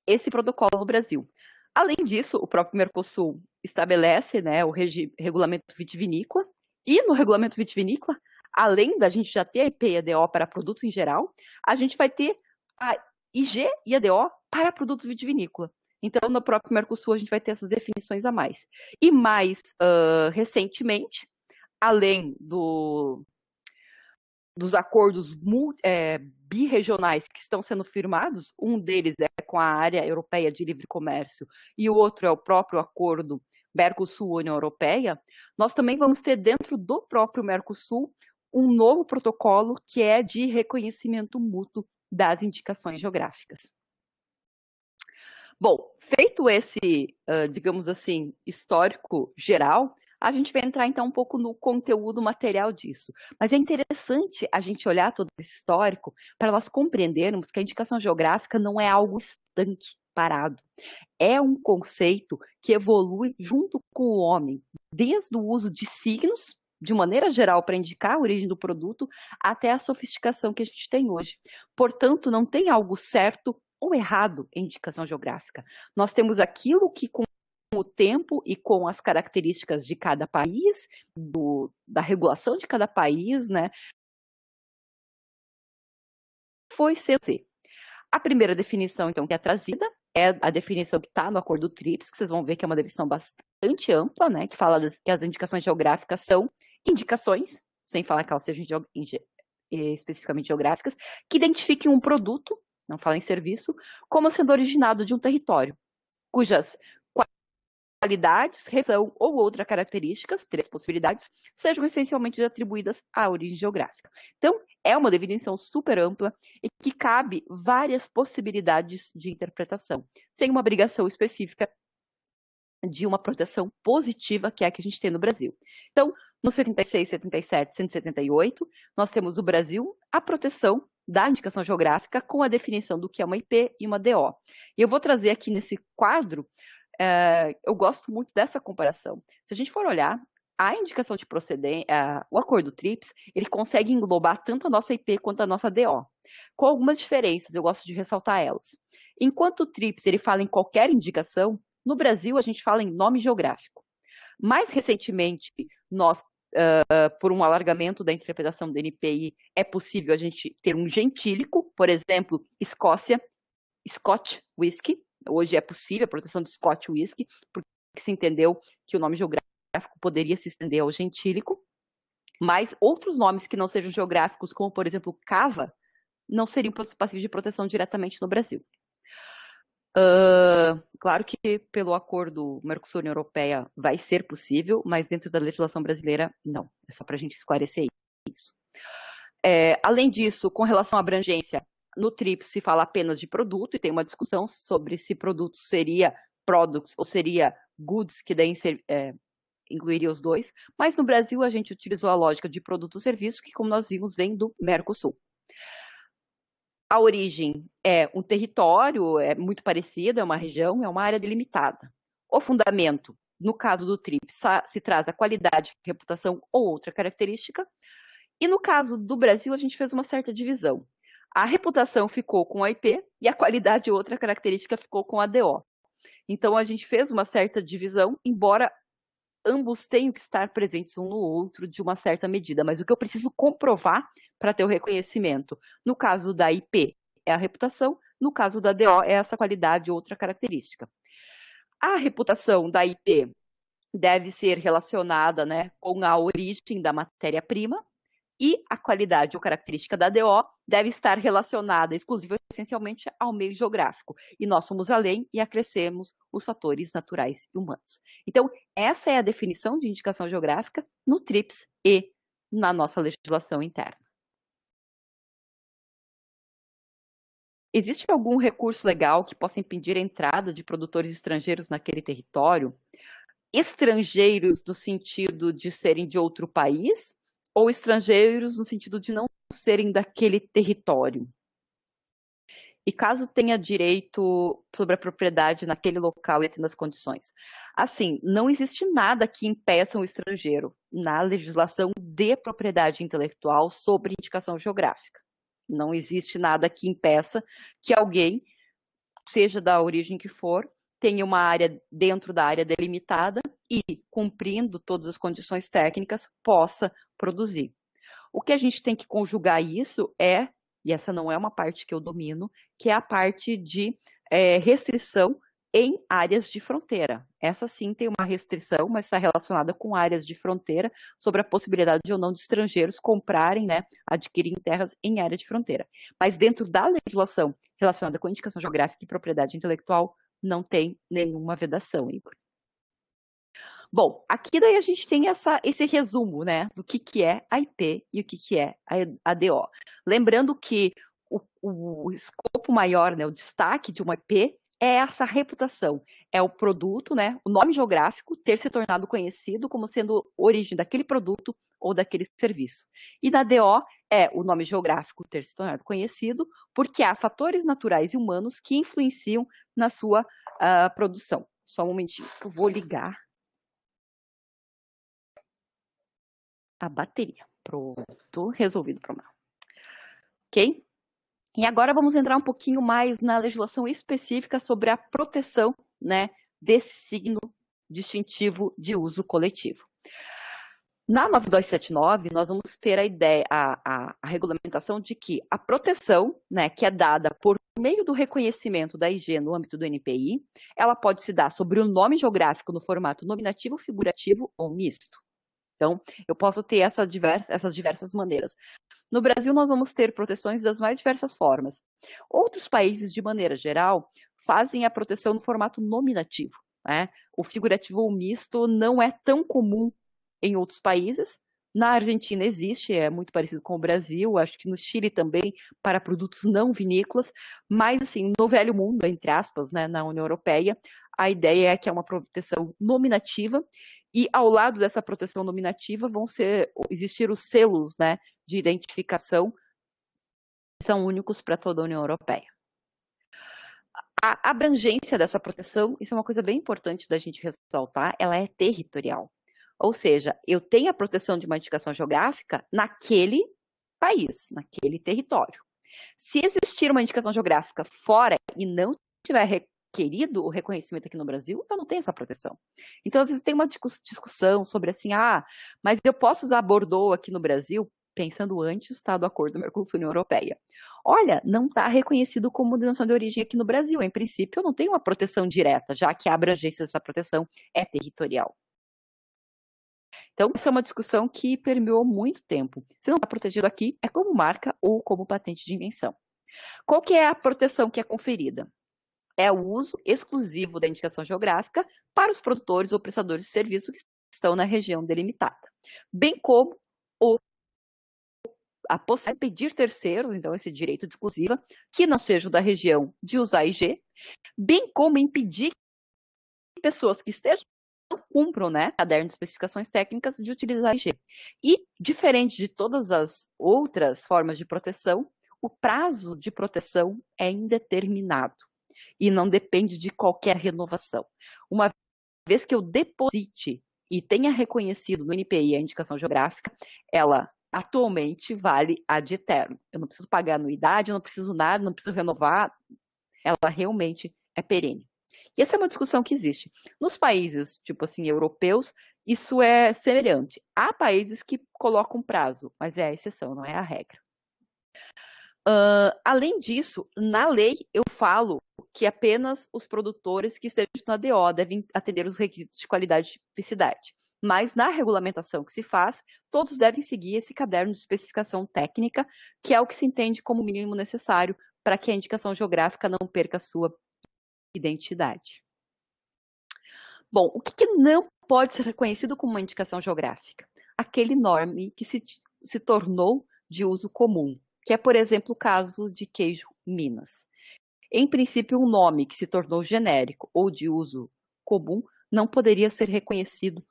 esse protocolo no Brasil. Além disso, o próprio Mercosul estabelece, né, o regulamento vitivinícola, e no regulamento vitivinícola, além da gente já ter a IP e a DO para produtos em geral, a gente vai ter a IG e a DO para produtos vitivinícola. Então, no próprio Mercosul, a gente vai ter essas definições a mais. E mais recentemente, além dos acordos birregionais que estão sendo firmados, um deles é com a área europeia de livre comércio e o outro é o próprio acordo Mercosul-União Europeia, nós também vamos ter dentro do próprio Mercosul um novo protocolo que é de reconhecimento mútuo das indicações geográficas. Bom, feito esse, digamos assim, histórico geral, a gente vai entrar então um pouco no conteúdo material disso. Mas é interessante a gente olhar todo esse histórico para nós compreendermos que a indicação geográfica não é algo estanque, parado. É um conceito que evolui junto com o homem, desde o uso de signos, de maneira geral, para indicar a origem do produto, até a sofisticação que a gente tem hoje. Portanto, não tem algo certo ou errado em indicação geográfica. Nós temos aquilo que, com o tempo e com as características de cada país, da regulação de cada país, né, foi ser. A primeira definição, então, que é trazida é a definição que está no Acordo TRIPS, que vocês vão ver que é uma definição bastante ampla, né, que fala que as indicações geográficas são indicações, sem falar que elas sejam especificamente geográficas, que identifiquem um produto, não fala em serviço, como sendo originado de um território, cujas qualidades, região ou outras características, 3 possibilidades, sejam essencialmente atribuídas à origem geográfica. Então, é uma definição super ampla e que cabe várias possibilidades de interpretação, sem uma obrigação específica de uma proteção positiva, que é a que a gente tem no Brasil. Então, no 76, 77, 178, nós temos no Brasil a proteção da indicação geográfica com a definição do que é uma IP e uma DO. E eu vou trazer aqui nesse quadro, eu gosto muito dessa comparação. Se a gente for olhar, a indicação de procedência, o acordo TRIPS, ele consegue englobar tanto a nossa IP quanto a nossa DO, com algumas diferenças, eu gosto de ressaltar elas. Enquanto o TRIPS ele fala em qualquer indicação, no Brasil a gente fala em nome geográfico. Mais recentemente, nós, por um alargamento da interpretação do NPI, é possível a gente ter um gentílico, por exemplo, Escócia, Scotch Whisky. Hoje é possível a proteção do Scotch Whisky, porque se entendeu que o nome geográfico poderia se estender ao gentílico, mas outros nomes que não sejam geográficos, como por exemplo cava, não seriam passíveis de proteção diretamente no Brasil. Claro que pelo acordo Mercosul-União Europeia vai ser possível, mas dentro da legislação brasileira, não. É só para a gente esclarecer isso. Além disso, com relação à abrangência, no TRIPS se fala apenas de produto, e tem uma discussão sobre se produto seria products ou seria goods, que daí incluiria os dois, mas no Brasil a gente utilizou a lógica de produto ou serviço, que como nós vimos, vem do Mercosul. A origem é um território, é muito parecido, é uma região, é uma área delimitada. O fundamento, no caso do TRIPS, se traz a qualidade, reputação ou outra característica. E no caso do Brasil, a gente fez uma certa divisão. A reputação ficou com a IP e a qualidade, outra característica, ficou com a DO. Então, a gente fez uma certa divisão, embora ambos tenham que estar presentes um no outro de uma certa medida, mas o que eu preciso comprovar para ter o reconhecimento, no caso da IP é a reputação, no caso da DO é essa qualidade ou outra característica. A reputação da IP deve ser relacionada, né, com a origem da matéria-prima, e a qualidade ou característica da DO deve estar relacionada exclusiva essencialmente ao meio geográfico. E nós fomos além e acrescemos os fatores naturais e humanos. Então, essa é a definição de indicação geográfica no TRIPS e na nossa legislação interna. Existe algum recurso legal que possa impedir a entrada de produtores estrangeiros naquele território? Estrangeiros no sentido de serem de outro país? Ou estrangeiros no sentido de não serem daquele território? E caso tenha direito sobre a propriedade naquele local e atenda as condições? Assim, não existe nada que impeça um estrangeiro na legislação de propriedade intelectual sobre indicação geográfica. Não existe nada que impeça que alguém, seja da origem que for, tenha uma área dentro da área delimitada e, cumprindo todas as condições técnicas, possa produzir. O que a gente tem que conjugar isso e essa não é uma parte que eu domino, que é a parte de restrição em áreas de fronteira. Essa sim tem uma restrição, mas está relacionada com áreas de fronteira, sobre a possibilidade ou não de estrangeiros comprarem, né, adquirirem terras em área de fronteira. Mas dentro da legislação relacionada com indicação geográfica e propriedade intelectual, não tem nenhuma vedação, Igor. Bom, aqui daí a gente tem esse resumo, né, do que é a IP e o que é a DO. Lembrando que o escopo maior, né, o destaque de uma IP é essa reputação, é o produto, né, o nome geográfico ter se tornado conhecido como sendo origem daquele produto ou daquele serviço. E na DO é o nome geográfico ter se tornado conhecido porque há fatores naturais e humanos que influenciam na sua produção. Só um momentinho que eu vou ligar a bateria. Pronto, resolvido o problema. Ok? E agora vamos entrar um pouquinho mais na legislação específica sobre a proteção, né, desse signo distintivo de uso coletivo. Na 9279, nós vamos ter a ideia, a regulamentação de que a proteção, né, que é dada por meio do reconhecimento da IG no âmbito do NPI, ela pode se dar sobre o nome geográfico no formato nominativo, figurativo ou misto. Então, eu posso ter essas diversas maneiras. No Brasil, nós vamos ter proteções das mais diversas formas. Outros países, de maneira geral, fazem a proteção no formato nominativo, né? O figurativo ou misto não é tão comum em outros países. Na Argentina existe, é muito parecido com o Brasil, acho que no Chile também, para produtos não vinícolas, mas assim, no velho mundo, entre aspas, né, na União Europeia, a ideia é que é uma proteção nominativa, e ao lado dessa proteção nominativa vão existir os selos, né, de identificação, que são únicos para toda a União Europeia. A abrangência dessa proteção, isso é uma coisa bem importante da gente ressaltar, ela é territorial. Ou seja, eu tenho a proteção de uma indicação geográfica naquele país, naquele território. Se existir uma indicação geográfica fora e não tiver requerido o reconhecimento aqui no Brasil, eu não tenho essa proteção. Então, às vezes tem uma discussão sobre assim, mas eu posso usar Bordeaux aqui no Brasil? Pensando antes, tá, do acordo Mercosul-União Europeia. Olha, não está reconhecido como denominação de origem aqui no Brasil. Em princípio, eu não tenho uma proteção direta, já que a abrangência dessa proteção é territorial. Então, essa é uma discussão que permeou muito tempo. Se não está protegido aqui, é como marca ou como patente de invenção. Qual que é a proteção que é conferida? É o uso exclusivo da indicação geográfica para os produtores ou prestadores de serviço que estão na região delimitada, bem como a possibilidade de pedir terceiros, então esse direito de exclusiva, que não sejam da região de usar a IG, bem como impedir que pessoas que estejam cumpram, né, caderno de especificações técnicas de utilizar a IG. E, diferente de todas as outras formas de proteção, o prazo de proteção é indeterminado e não depende de qualquer renovação. Uma vez que eu deposite e tenha reconhecido no NPI a indicação geográfica, ela atualmente vale ad eterno. Eu não preciso pagar anuidade, eu não preciso nada, não preciso renovar, ela realmente é perene. E essa é uma discussão que existe. Nos países, tipo assim, europeus, isso é semelhante. Há países que colocam prazo, mas é a exceção, não é a regra. Além disso, na lei eu falo que apenas os produtores que estejam na DO devem atender os requisitos de qualidade e tipicidade. Mas na regulamentação que se faz, todos devem seguir esse caderno de especificação técnica, que é o que se entende como mínimo necessário para que a indicação geográfica não perca a sua identidade. Bom, o que não pode ser reconhecido como uma indicação geográfica? Aquele nome que se tornou de uso comum, que é, por exemplo, o caso de queijo Minas. Em princípio, um nome que se tornou genérico ou de uso comum não poderia ser reconhecido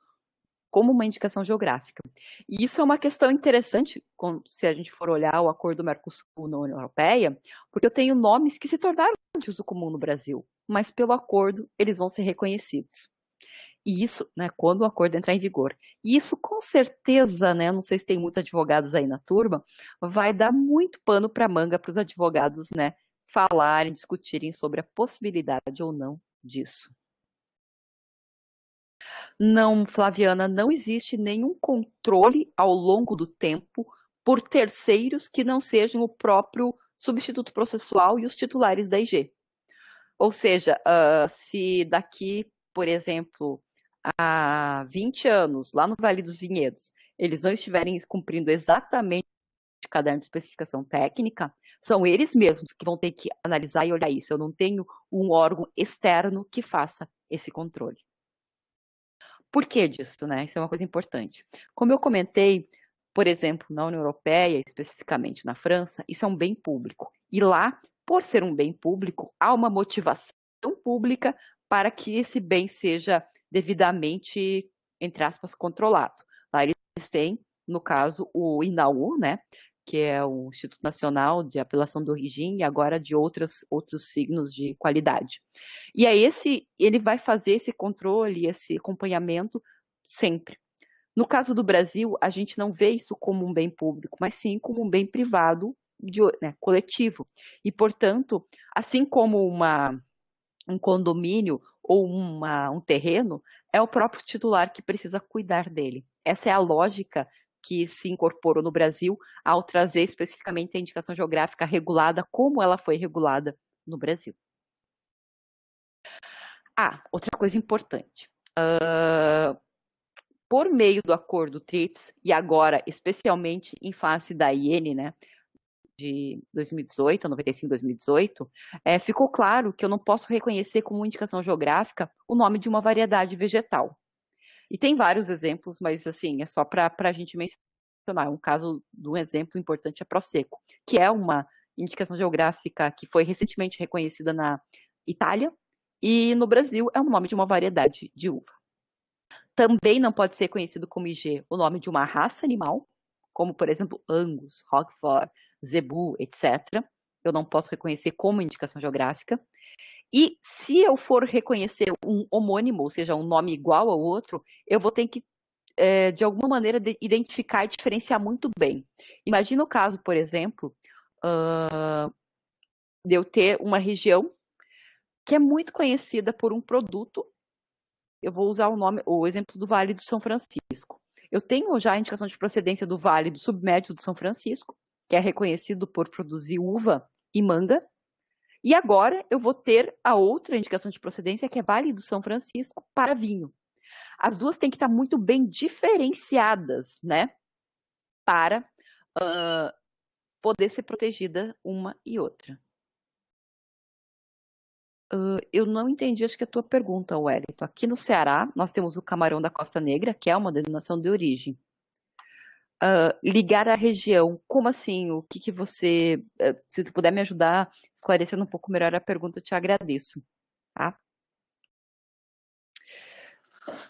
como uma indicação geográfica. E isso é uma questão interessante, se a gente for olhar o acordo Mercosul na União Europeia, porque eu tenho nomes que se tornaram de uso comum no Brasil, mas pelo acordo eles vão ser reconhecidos. E isso, né, quando o acordo entrar em vigor. E isso, com certeza, né, não sei se tem muitos advogados aí na turma, vai dar muito pano para manga para os advogados, né, falarem, discutirem sobre a possibilidade ou não disso. Não, Flaviana, não existe nenhum controle ao longo do tempo por terceiros que não sejam o próprio substituto processual e os titulares da IG. Ou seja, se daqui, por exemplo, a 20 anos, lá no Vale dos Vinhedos, eles não estiverem cumprindo exatamente o caderno de especificação técnica, são eles mesmos que vão ter que analisar e olhar isso. Eu não tenho um órgão externo que faça esse controle. Por que disso, né? Isso é uma coisa importante. Como eu comentei, por exemplo, na União Europeia, especificamente na França, isso é um bem público. E lá, por ser um bem público, há uma motivação pública para que esse bem seja devidamente, entre aspas, controlado. Lá eles têm, no caso, o INAU, né? Que é o Instituto Nacional de Apelação de Origem e agora de outros signos de qualidade. E aí ele vai fazer esse controle, esse acompanhamento sempre. No caso do Brasil, a gente não vê isso como um bem público, mas sim como um bem privado, coletivo. E, portanto, assim como um condomínio ou um terreno, é o próprio titular que precisa cuidar dele. Essa é a lógica que se incorporou no Brasil ao trazer especificamente a indicação geográfica regulada, como ela foi regulada no Brasil. Outra coisa importante. Por meio do acordo TRIPS, e agora especialmente em face da IN, né, de 2018, 95-2018, ficou claro que eu não posso reconhecer como indicação geográfica o nome de uma variedade vegetal. E tem vários exemplos, mas assim, é só para a gente mencionar. Um caso de um exemplo importante é Prosecco, que é uma indicação geográfica que foi recentemente reconhecida na Itália, e no Brasil é o nome de uma variedade de uva. Também não pode ser conhecido como IG o nome de uma raça animal, como, por exemplo, Angus, Roquefort, Zebu, etc. Eu não posso reconhecer como indicação geográfica. E se eu for reconhecer um homônimo, ou seja, um nome igual ao outro, eu vou ter que, de alguma maneira, identificar e diferenciar muito bem. Imagina o caso, por exemplo, de eu ter uma região que é muito conhecida por um produto. Eu vou usar o exemplo do Vale do São Francisco. Eu tenho já a indicação de procedência do Vale do Submédio do São Francisco, que é reconhecido por produzir uva e manga. E agora eu vou ter a outra indicação de procedência, que é Vale do São Francisco, para vinho. As duas têm que estar muito bem diferenciadas, né? Para poder ser protegida uma e outra. Eu não entendi, acho que a tua pergunta, Wellington. Aqui no Ceará, nós temos o camarão da Costa Negra, que é uma denominação de origem. Ligar a região, como assim? O que você... se tu puder me ajudar esclarecendo um pouco melhor a pergunta, eu te agradeço. Tá?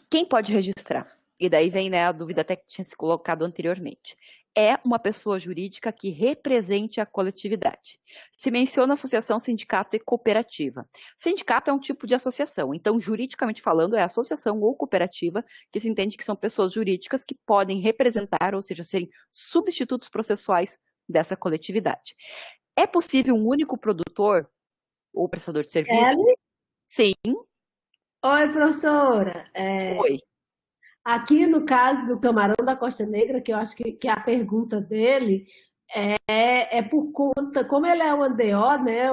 Quem pode registrar? E daí vem, né, a dúvida até que tinha se colocado anteriormente. É uma pessoa jurídica que represente a coletividade. Se menciona associação, sindicato e cooperativa. Sindicato é um tipo de associação, então, juridicamente falando, é associação ou cooperativa, que se entende que são pessoas jurídicas que podem representar, ou seja, serem substitutos processuais dessa coletividade. É possível um único produtor ou prestador de serviço? Sim. Oi, professora. Oi. Aqui no caso do camarão da Costa Negra, que eu acho que a pergunta dele é por conta, como ele é uma DO, né,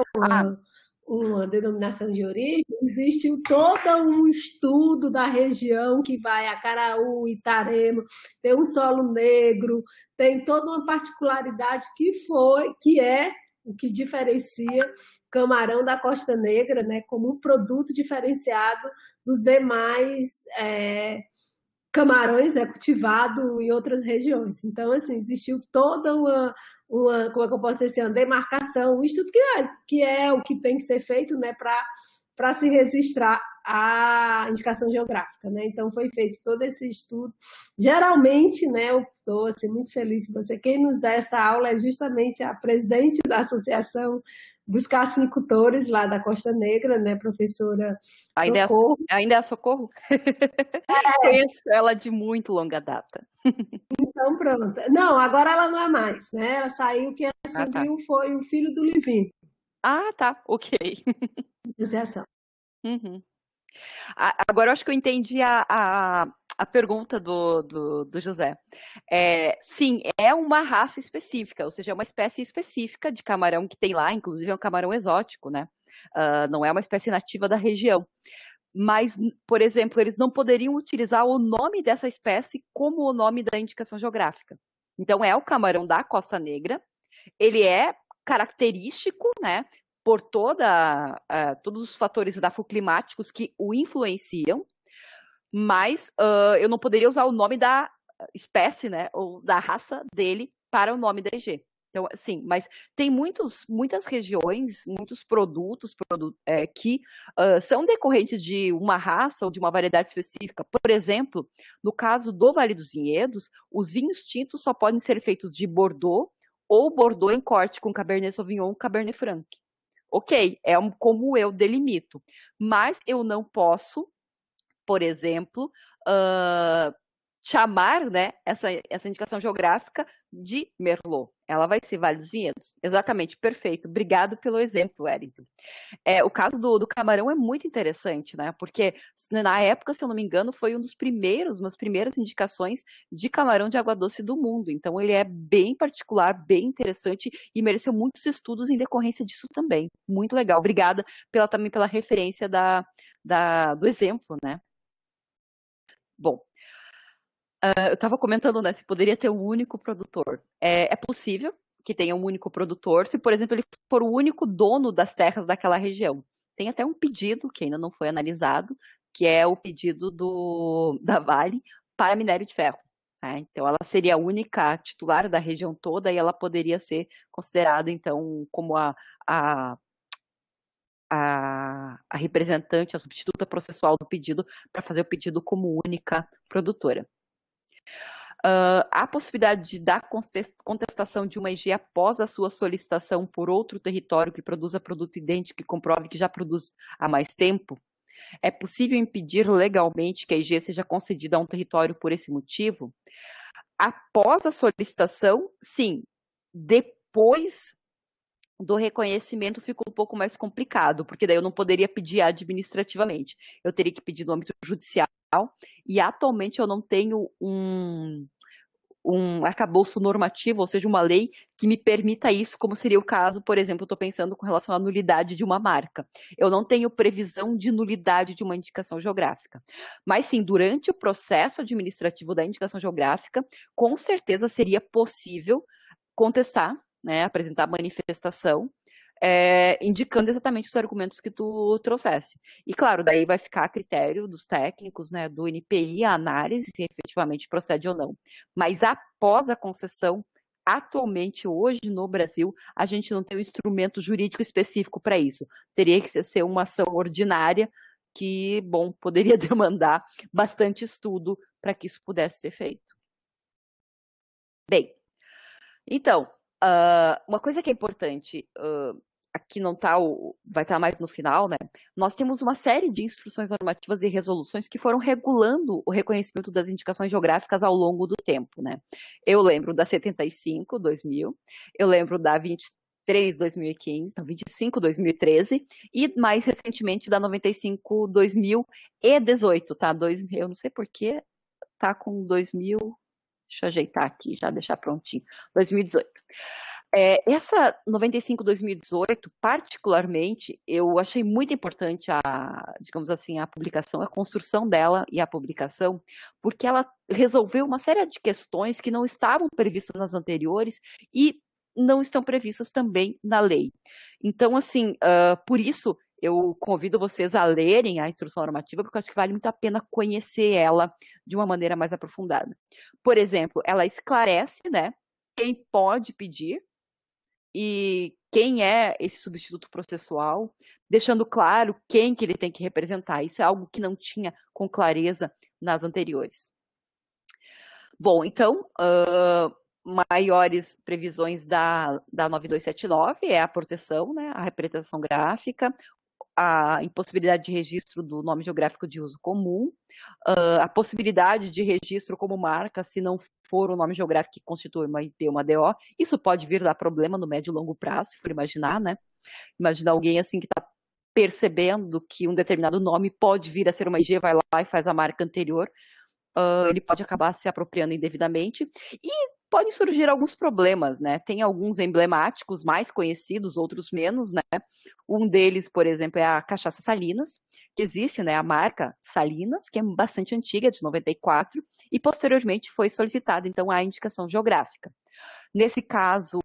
uma denominação de origem, existe todo um estudo da região que vai a Acaraú, Itarema, tem um solo negro, tem toda uma particularidade que é o que diferencia camarão da Costa Negra, né, como um produto diferenciado dos demais camarões, né, cultivado em outras regiões. Então, assim, existiu toda uma como é que eu posso dizer, uma demarcação, um estudo que é o que tem que ser feito, né, para se registrar a indicação geográfica, né? Então foi feito todo esse estudo. Geralmente, né, eu estou assim, muito feliz com você. Quem nos dá essa aula é justamente a presidente da Associação dos Cassinicultores lá da Costa Negra, né, professora Socorro. Ainda é a Socorro? Conheço ela de muito longa data. Então, pronto. Não, agora ela não é mais, né? Ela saiu, quem assumiu foi o filho do Livino. Tá, ok. Associação. Uhum. Agora eu acho que eu entendi a pergunta do José. Sim, é uma raça específica, ou seja, é uma espécie específica de camarão que tem lá, inclusive é um camarão exótico, né? não é uma espécie nativa da região. Mas, por exemplo, eles não poderiam utilizar o nome dessa espécie como o nome da indicação geográfica. Então, é o camarão da Costa Negra, ele é característico, né, por todos os fatores edafoclimáticos que o influenciam, mas eu não poderia usar o nome da espécie, né, ou da raça dele para o nome da EG. Então, sim, mas tem muitas regiões, muitos produtos que são decorrentes de uma raça ou de uma variedade específica. Por exemplo, no caso do Vale dos Vinhedos, os vinhos tintos só podem ser feitos de Bordeaux ou Bordeaux em corte com Cabernet Sauvignon, Cabernet Franc. Ok, como eu delimito, mas eu não posso, por exemplo, chamar, né, essa indicação geográfica de Merlot. Ela vai ser Vale dos Vinhedos. Exatamente, perfeito. Obrigado pelo exemplo, Wellington. O caso do camarão é muito interessante, né? Porque na época, se eu não me engano, foi umas primeiras indicações de camarão de água doce do mundo. Então ele é bem particular, bem interessante e mereceu muitos estudos em decorrência disso também. Muito legal. Obrigada também pela referência do exemplo, né? Bom, eu estava comentando, né, se poderia ter um único produtor. É possível que tenha um único produtor, se, por exemplo, ele for o único dono das terras daquela região. Tem até um pedido, que ainda não foi analisado, que é o pedido da Vale para minério de ferro. Né? Então, ela seria a única titular da região toda e ela poderia ser considerada, então, como a representante, a substituta processual do pedido, para fazer o pedido como única produtora. A possibilidade da contestação de uma EG após a sua solicitação por outro território que produza produto idêntico e comprove que já produz há mais tempo. É possível impedir legalmente que a EG seja concedida a um território por esse motivo? Após a solicitação, sim. Depois do reconhecimento fica um pouco mais complicado, porque daí eu não poderia pedir administrativamente. Eu teria que pedir no âmbito judicial, e atualmente eu não tenho um arcabouço normativo, ou seja, uma lei que me permita isso, como seria o caso, por exemplo, eu estou pensando com relação à nulidade de uma marca. Eu não tenho previsão de nulidade de uma indicação geográfica. Mas sim, durante o processo administrativo da indicação geográfica, com certeza seria possível contestar, né, apresentar manifestação, indicando exatamente os argumentos que tu trouxesse. E, claro, daí vai ficar a critério dos técnicos, né, do INPI, a análise se efetivamente procede ou não. Mas após a concessão, atualmente, hoje no Brasil, a gente não tem um instrumento jurídico específico para isso. Teria que ser uma ação ordinária que, bom, poderia demandar bastante estudo para que isso pudesse ser feito. Bem, então, uma coisa que é importante, aqui não está, vai estar mais no final, né? Nós temos uma série de instruções normativas e resoluções que foram regulando o reconhecimento das indicações geográficas ao longo do tempo, né? Eu lembro da 75, 2000, eu lembro da 23, 2015, não, 25, 2013, e mais recentemente da 95, 2018, tá? Eu não sei porquê, tá com 2000... Deixa eu ajeitar aqui, já deixar prontinho. 2018. Essa 95-2018, particularmente, eu achei muito importante digamos assim, a publicação, a construção dela e a publicação, porque ela resolveu uma série de questões que não estavam previstas nas anteriores e não estão previstas também na lei. Então, assim, por isso, eu convido vocês a lerem a instrução normativa, porque eu acho que vale muito a pena conhecer ela de uma maneira mais aprofundada. Por exemplo, ela esclarece, né, quem pode pedir e quem é esse substituto processual, deixando claro quem que ele tem que representar. Isso é algo que não tinha com clareza nas anteriores. Bom, então, maiores previsões da 9279 é a proteção, né, a representação gráfica, a impossibilidade de registro do nome geográfico de uso comum, a possibilidade de registro como marca se não for o nome geográfico que constitui uma IP ou uma DO. Isso pode vir dar problema no médio e longo prazo, se for imaginar, né? Imaginar alguém assim que está percebendo que um determinado nome pode vir a ser uma IG, vai lá e faz a marca anterior, ele pode acabar se apropriando indevidamente. E podem surgir alguns problemas, né? Tem alguns emblemáticos mais conhecidos, outros menos, né? Um deles, por exemplo, é a cachaça Salinas, que existe, né? A marca Salinas, que é bastante antiga, de 94, e posteriormente foi solicitada, então, a indicação geográfica. Nesse caso,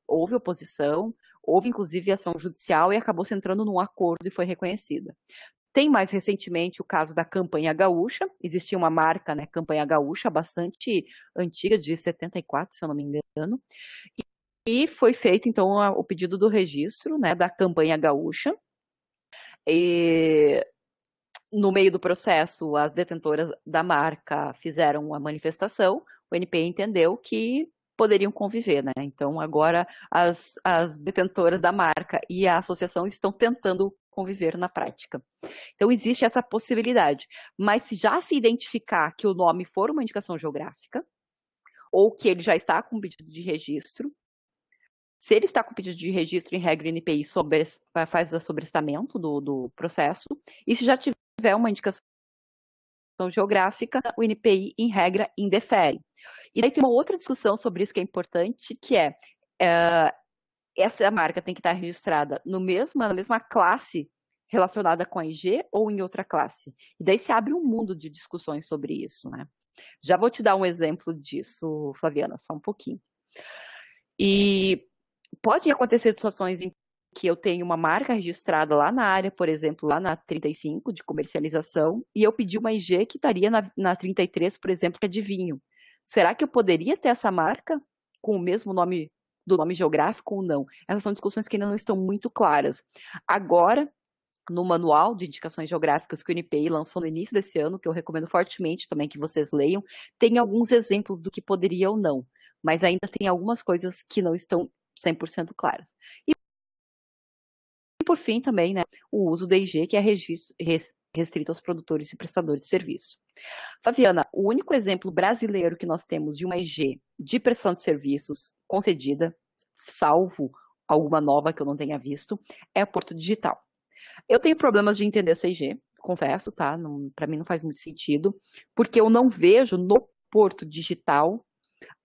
houve oposição, houve inclusive ação judicial e acabou se entrando num acordo e foi reconhecida. Tem mais recentemente o caso da Campanha Gaúcha. Existia uma marca, né, Campanha Gaúcha, bastante antiga, de 74, se eu não me engano. E foi feito, então, o pedido do registro, né, da Campanha Gaúcha. E no meio do processo, as detentoras da marca fizeram uma manifestação. O NPI entendeu que poderiam conviver, né? Então, agora as detentoras da marca e a associação estão tentando conviver na prática. Então, existe essa possibilidade. Mas se já se identificar que o nome for uma indicação geográfica, ou que ele já está com pedido de registro, se ele está com pedido de registro, em regra, o NPI faz o sobrestamento do processo, e se já tiver uma indicação geográfica, o NPI, em regra, indefere. E daí tem uma outra discussão sobre isso que é importante, que é essa marca tem que estar registrada na mesma classe relacionada com a IG ou em outra classe. E daí se abre um mundo de discussões sobre isso, né? Já vou te dar um exemplo disso, Flaviana, só um pouquinho. E pode acontecer situações em que eu tenho uma marca registrada lá na área, por exemplo, lá na 35 de comercialização, e eu pedi uma IG que estaria na 33, por exemplo, que é de vinho. Será que eu poderia ter essa marca com o mesmo nome do nome geográfico ou não? Essas são discussões que ainda não estão muito claras. Agora, no manual de indicações geográficas que o NPI lançou no início desse ano, que eu recomendo fortemente também que vocês leiam, tem alguns exemplos do que poderia ou não, mas ainda tem algumas coisas que não estão 100% claras. E por fim também, né, o uso da IG, que é restrito aos produtores e prestadores de serviço. Flaviana, o único exemplo brasileiro que nós temos de uma IG de prestação de serviços concedida, salvo alguma nova que eu não tenha visto, é a Porto Digital. Eu tenho problemas de entender essa IG, confesso, tá? Para mim não faz muito sentido, porque eu não vejo no Porto Digital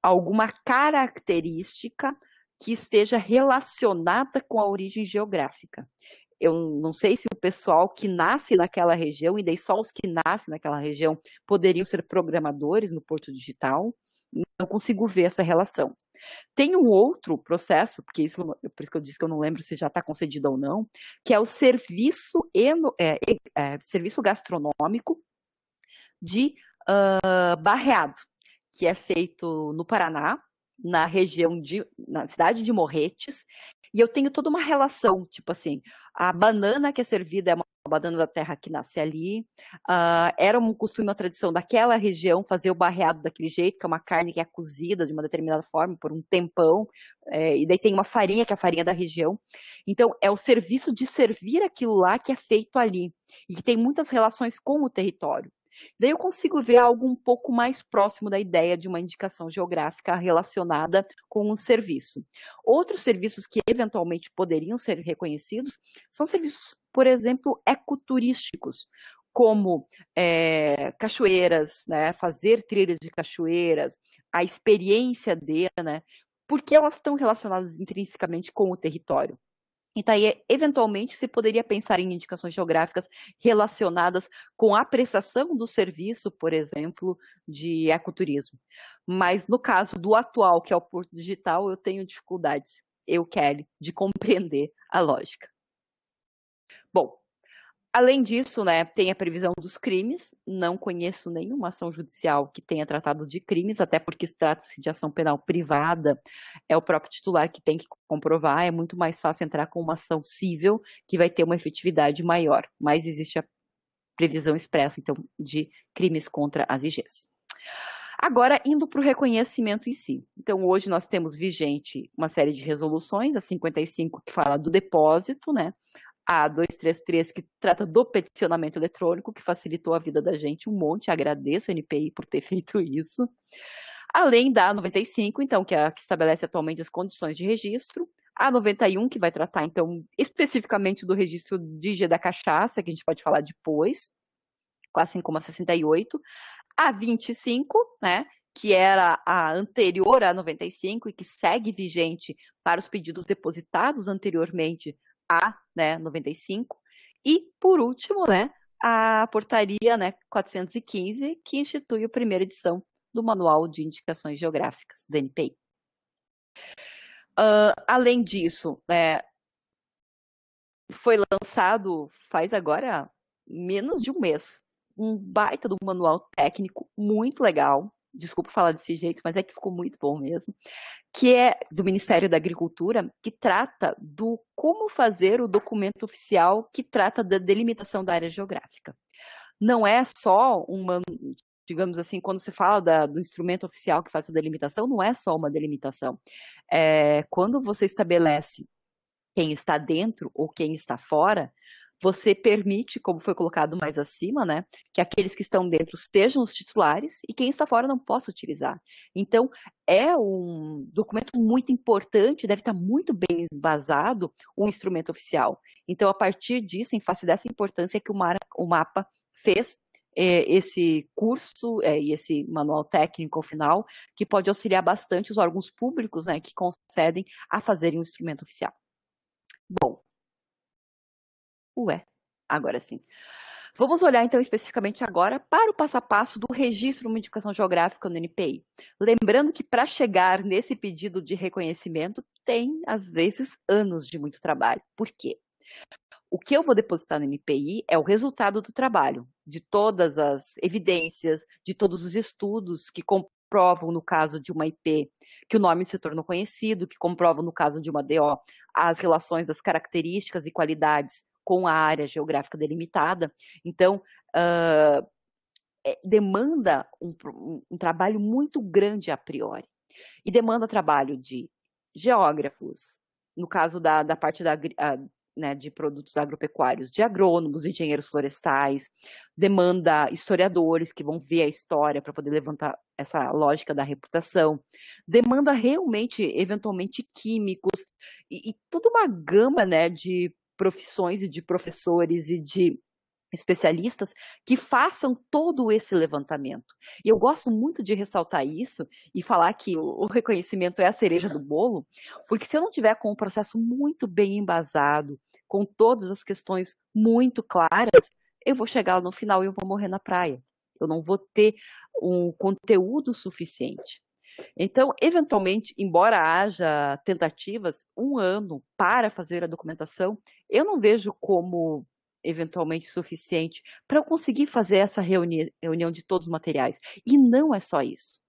alguma característica que esteja relacionada com a origem geográfica. Eu não sei se o pessoal que nasce naquela região, e daí só os que nascem naquela região, poderiam ser programadores no Porto Digital, não consigo ver essa relação. Tem um outro processo, porque isso, por isso que eu disse que eu não lembro se já está concedido ou não, que é o serviço gastronômico de Barreado, que é feito no Paraná, na cidade de Morretes, e eu tenho toda uma relação, tipo assim, a banana que é servida é uma banana da terra que nasce ali, era um costume, uma tradição daquela região fazer o barreado daquele jeito, que é uma carne que é cozida de uma determinada forma por um tempão, e daí tem uma farinha que é a farinha da região. Então, é o serviço de servir aquilo lá que é feito ali, e que tem muitas relações com o território. Daí eu consigo ver algo um pouco mais próximo da ideia de uma indicação geográfica relacionada com um serviço. Outros serviços que eventualmente poderiam ser reconhecidos são serviços, por exemplo, ecoturísticos, como cachoeiras, né, fazer trilhas de cachoeiras, a experiência né, porque elas estão relacionadas intrinsecamente com o território. Então, aí, eventualmente, se poderia pensar em indicações geográficas relacionadas com a prestação do serviço, por exemplo, de ecoturismo. Mas no caso do atual, que é o Porto Digital, eu tenho dificuldades, Kelly, de compreender a lógica. Bom, além disso, né, tem a previsão dos crimes. Não conheço nenhuma ação judicial que tenha tratado de crimes, até porque se trata-se de ação penal privada, é o próprio titular que tem que comprovar. É muito mais fácil entrar com uma ação civil, que vai ter uma efetividade maior. Mas existe a previsão expressa, então, de crimes contra as IGs. Agora, indo para o reconhecimento em si. Então, hoje nós temos vigente uma série de resoluções, a 55, que fala do depósito, né? A 233, que trata do peticionamento eletrônico, que facilitou a vida da gente um monte. Agradeço a NPI por ter feito isso. Além da 95, então, que é a que estabelece atualmente as condições de registro. A 91, que vai tratar, então, especificamente do registro de IG da cachaça, que a gente pode falar depois, assim como a 68. A 25, né, que era a anterior a 95 e que segue vigente para os pedidos depositados anteriormente a, né, 95. E, por último, né, a portaria, né, 415, que institui a primeira edição do Manual de Indicações Geográficas, do NPI. Além disso, foi lançado, faz agora menos de um mês, um baita do manual técnico muito legal. Desculpa falar desse jeito, mas é que ficou muito bom mesmo. Que é do Ministério da Agricultura, que trata do como fazer o documento oficial que trata da delimitação da área geográfica. Não é só uma, digamos assim, quando se fala do instrumento oficial que faz a delimitação, não é só uma delimitação. Quando você estabelece quem está dentro ou quem está fora, você permite, como foi colocado mais acima, né, que aqueles que estão dentro sejam os titulares e quem está fora não possa utilizar. Então, é um documento muito importante, deve estar muito bem embasado o instrumento oficial. Então, a partir disso, em face dessa importância que o MAPA fez esse curso e esse manual técnico final, que pode auxiliar bastante os órgãos públicos, né, que concedem a fazerem um instrumento oficial. Bom, agora sim. Vamos olhar então especificamente agora para o passo a passo do registro de uma indicação geográfica no NPI. Lembrando que para chegar nesse pedido de reconhecimento tem, às vezes, anos de muito trabalho. Por quê? O que eu vou depositar no NPI é o resultado do trabalho, de todas as evidências, de todos os estudos que comprovam, no caso de uma IP, que o nome se tornou conhecido, que comprovam, no caso de uma DO, as relações das características e qualidades com a área geográfica delimitada. Então, demanda um trabalho muito grande a priori. E demanda trabalho de geógrafos, no caso da parte né, de produtos agropecuários, de agrônomos, engenheiros florestais, demanda historiadores que vão ver a história para poder levantar essa lógica da reputação, demanda realmente, eventualmente, químicos, e toda uma gama, né, de profissões e de professores e de especialistas que façam todo esse levantamento. E eu gosto muito de ressaltar isso e falar que o reconhecimento é a cereja do bolo, porque se eu não tiver com um processo muito bem embasado, com todas as questões muito claras, eu vou chegar no final e eu vou morrer na praia. Eu não vou ter um conteúdo suficiente. Então, eventualmente, embora haja tentativas, 1 ano para fazer a documentação, eu não vejo como eventualmente suficiente para eu conseguir fazer essa reunião de todos os materiais. E não é só isso.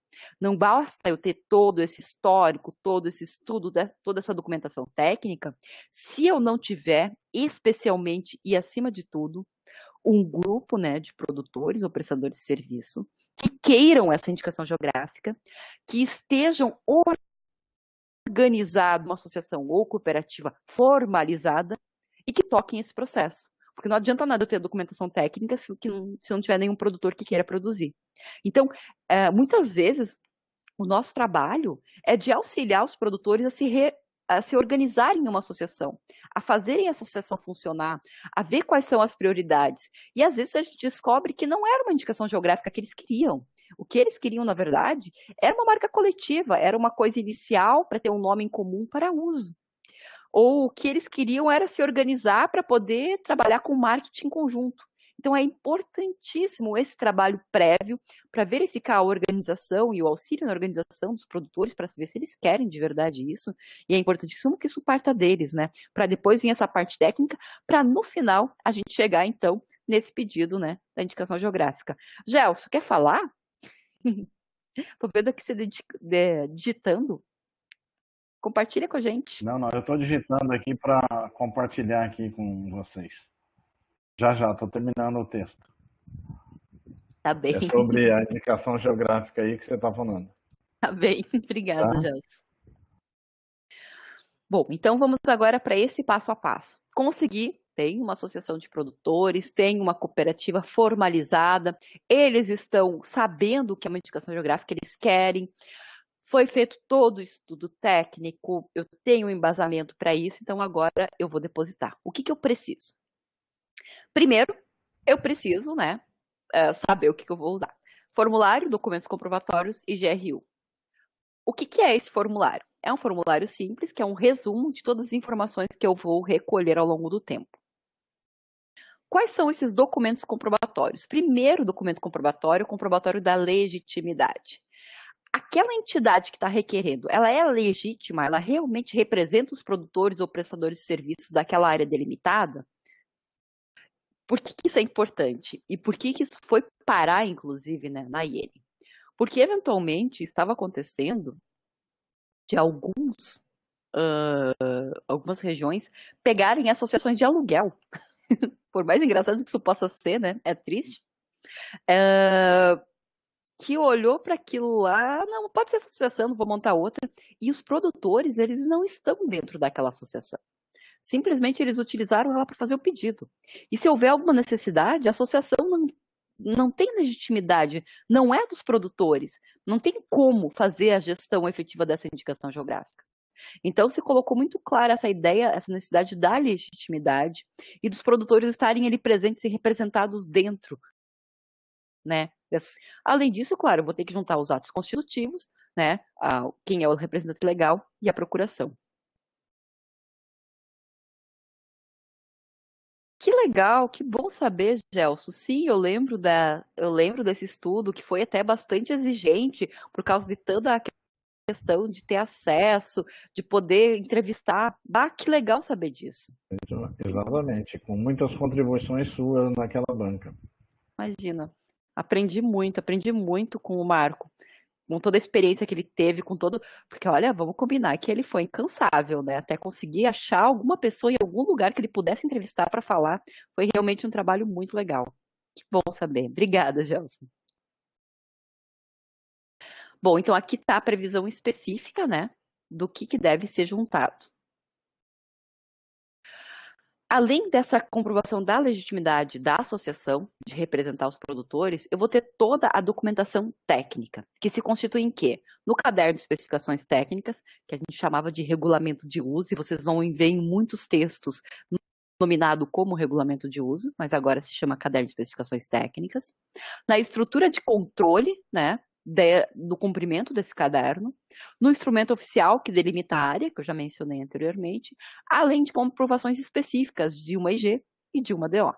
Não basta eu ter todo esse histórico, todo esse estudo, toda essa documentação técnica, se eu não tiver, especialmente e acima de tudo, um grupo, né, de produtores ou prestadores de serviço que queiram essa indicação geográfica, que estejam organizados, uma associação ou cooperativa formalizada e que toquem esse processo. Porque não adianta nada eu ter documentação técnica se não tiver nenhum produtor que queira produzir. Então, muitas vezes, o nosso trabalho é de auxiliar os produtores a se organizarem em uma associação, a fazerem essa associação funcionar, a ver quais são as prioridades. E às vezes a gente descobre que não era uma indicação geográfica que eles queriam. O que eles queriam, na verdade, era uma marca coletiva, era uma coisa inicial para ter um nome em comum para uso. Ou o que eles queriam era se organizar para poder trabalhar com marketing em conjunto. Então, é importantíssimo esse trabalho prévio para verificar a organização e o auxílio na organização dos produtores para saber se eles querem de verdade isso. E é importantíssimo que isso parta deles, né? Para depois vir essa parte técnica, para no final a gente chegar, então, nesse pedido, né, da indicação geográfica. Gelson, quer falar? Estou vendo aqui você digitando. Compartilha com a gente. Não, eu estou digitando aqui para compartilhar aqui com vocês. Já, estou terminando o texto. Tá bem. É sobre a indicação geográfica aí que você está falando. Tá bem, obrigada, Gelson. Bom, então vamos agora para esse passo a passo. Conseguir, tem uma associação de produtores, tem uma cooperativa formalizada, eles estão sabendo o que é uma indicação geográfica, eles querem. Foi feito todo o estudo técnico, eu tenho um embasamento para isso, então agora eu vou depositar. O que eu preciso? Primeiro, eu preciso, né, saber o que eu vou usar. Formulário, documentos comprobatórios e GRU. O que é esse formulário? É um formulário simples, que é um resumo de todas as informações que eu vou recolher ao longo do tempo. Quais são esses documentos comprobatórios? Primeiro documento comprobatório, o comprobatório da legitimidade. Aquela entidade que está requerendo, ela é legítima? Ela realmente representa os produtores ou prestadores de serviços daquela área delimitada? Por que isso é importante? E por que isso foi parar, inclusive, né, na IN? Porque, eventualmente, estava acontecendo de algumas regiões pegarem associações de aluguel. Por mais engraçado que isso possa ser, né? É triste. Que olhou para aquilo lá, não, pode ser essa associação, não vou montar outra. E os produtores, eles não estão dentro daquela associação. Simplesmente eles utilizaram ela para fazer o pedido. E se houver alguma necessidade, a associação não tem legitimidade, não é dos produtores, não tem como fazer a gestão efetiva dessa indicação geográfica. Então, se colocou muito clara essa ideia, essa necessidade da legitimidade e dos produtores estarem ali presentes e representados dentro, né? Além disso, claro, eu vou ter que juntar os atos constitutivos, né? Quem é o representante legal e a procuração. Que legal, que bom saber, Gelson. Sim, eu lembro desse estudo que foi até bastante exigente por causa de toda a questão de ter acesso, de poder entrevistar. Ah, que legal saber disso. Exatamente, com muitas contribuições suas naquela banca. Imagina, aprendi muito com o Marco, com toda a experiência que ele teve, porque olha, vamos combinar que ele foi incansável, né? Até conseguir achar alguma pessoa em algum lugar que ele pudesse entrevistar para falar, foi realmente um trabalho muito legal. Que bom saber. Obrigada, Gelson. Bom, então aqui está a previsão específica, né, do que deve ser juntado. Além dessa comprovação da legitimidade da associação de representar os produtores, eu vou ter toda a documentação técnica, que se constitui em quê? No caderno de especificações técnicas, que a gente chamava de regulamento de uso, e vocês vão ver em muitos textos nominado como regulamento de uso, mas agora se chama caderno de especificações técnicas. Na estrutura de controle, né, do cumprimento desse caderno, no instrumento oficial que delimita a área, que eu já mencionei anteriormente, além de comprovações específicas de uma IG e de uma DO.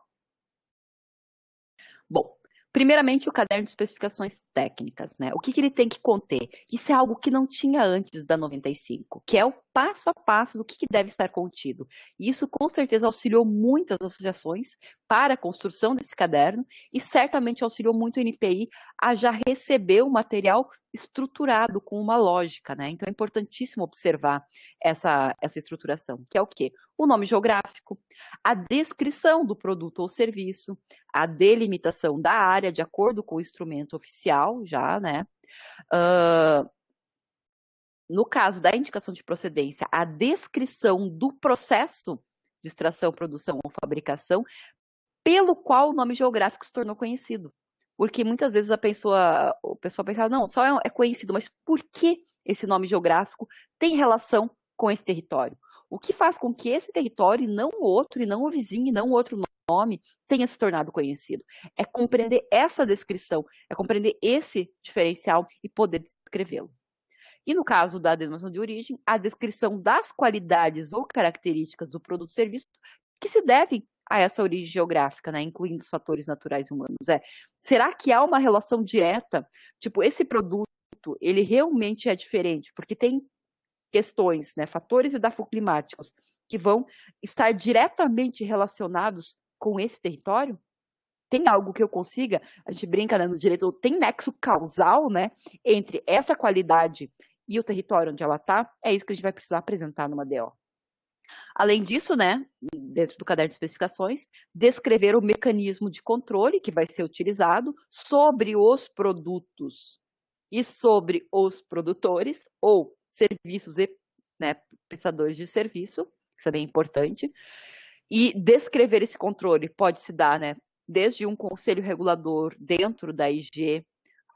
Bom, primeiramente o caderno de especificações técnicas, né? O que ele tem que conter? Isso é algo que não tinha antes da 95, que é o passo a passo do que deve estar contido. E isso com certeza auxiliou muitas associações para a construção desse caderno e certamente auxiliou muito o NPI a já receber o material estruturado com uma lógica, né? Então é importantíssimo observar essa estruturação, que é o quê? O nome geográfico, a descrição do produto ou serviço, a delimitação da área de acordo com o instrumento oficial, já, né? No caso da indicação de procedência, a descrição do processo de extração, produção ou fabricação pelo qual o nome geográfico se tornou conhecido. Porque muitas vezes o pessoal pensava, não, só é conhecido, mas por que esse nome geográfico tem relação com esse território? O que faz com que esse território, e não o outro, e não o vizinho, e não o outro nome, tenha se tornado conhecido? É compreender essa descrição, é compreender esse diferencial e poder descrevê-lo. E no caso da denominação de origem, a descrição das qualidades ou características do produto ou serviço que se devem a essa origem geográfica, né, incluindo os fatores naturais e humanos. Será que há uma relação direta? Tipo, esse produto, ele realmente é diferente, porque tem questões, né, fatores edafoclimáticos que vão estar diretamente relacionados com esse território? Tem algo que eu consiga, a gente brinca, né, no direito, tem nexo causal, né, entre essa qualidade e o território onde ela está? É isso que a gente vai precisar apresentar numa DO. Além disso, né, dentro do caderno de especificações, descrever o mecanismo de controle que vai ser utilizado sobre os produtos e sobre os produtores ou serviços e, né, prestadores de serviço, isso é bem importante, e descrever esse controle pode se dar, né, desde um conselho regulador dentro da IG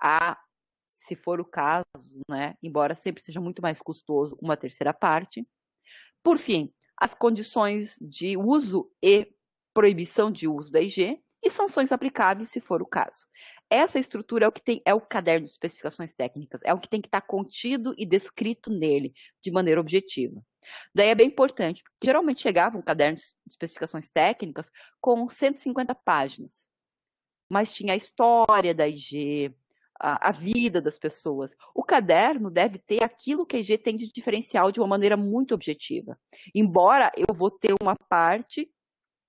a, se for o caso, né, embora sempre seja muito mais custoso, uma terceira parte. Por fim, as condições de uso e proibição de uso da IG, e sanções aplicáveis, se for o caso. Essa estrutura é o caderno de especificações técnicas, é o que tem que estar contido e descrito nele, de maneira objetiva. Daí é bem importante, porque geralmente chegava um caderno de especificações técnicas com 150 páginas, mas tinha a história da IG, a vida das pessoas. O caderno deve ter aquilo que a IG tem de diferencial de uma maneira muito objetiva. Embora eu vou ter uma parte,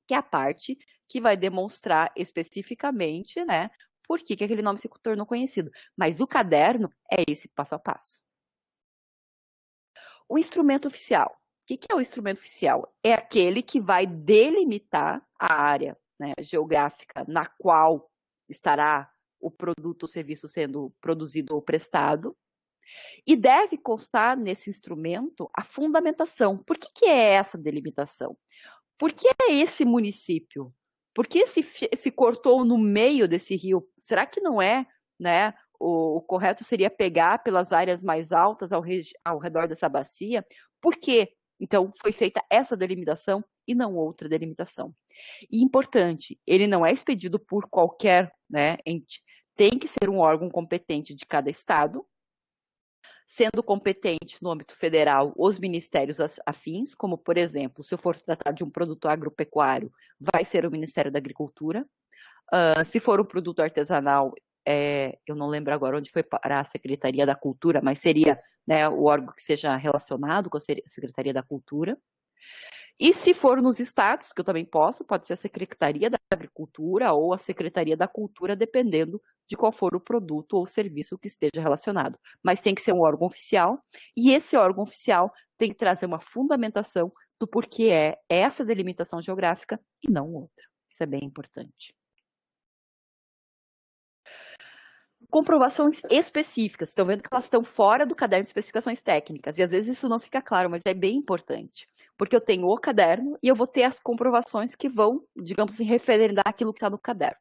que é a parte que vai demonstrar especificamente, né, por que aquele nome se tornou conhecido. Mas o caderno é esse passo a passo. O instrumento oficial. O que é o instrumento oficial? É aquele que vai delimitar a área, né, geográfica na qual estará o produto ou serviço sendo produzido ou prestado, e deve constar nesse instrumento a fundamentação. Por que é essa delimitação? Por que é esse município? Por que se cortou no meio desse rio? Será que não é, né? O correto seria pegar pelas áreas mais altas ao redor dessa bacia? Por quê? Então, foi feita essa delimitação e não outra delimitação. E importante, ele não é expedido por qualquer, né, ente. Tem que ser um órgão competente de cada estado, sendo competente no âmbito federal os ministérios afins, como, por exemplo, se eu for tratar de um produto agropecuário, vai ser o Ministério da Agricultura. Se for um produto artesanal, eu não lembro agora onde foi para a Secretaria da Cultura, mas seria, né, o órgão que seja relacionado com a Secretaria da Cultura. E se for nos estados, que eu também pode ser a Secretaria da Agricultura ou a Secretaria da Cultura, dependendo de qual for o produto ou serviço que esteja relacionado. Mas tem que ser um órgão oficial, e esse órgão oficial tem que trazer uma fundamentação do porquê é essa delimitação geográfica e não outra. Isso é bem importante. Comprovações específicas. Estão vendo que elas estão fora do caderno de especificações técnicas. E às vezes isso não fica claro, mas é bem importante. Porque eu tenho o caderno e eu vou ter as comprovações que vão, digamos assim, referendar aquilo que está no caderno.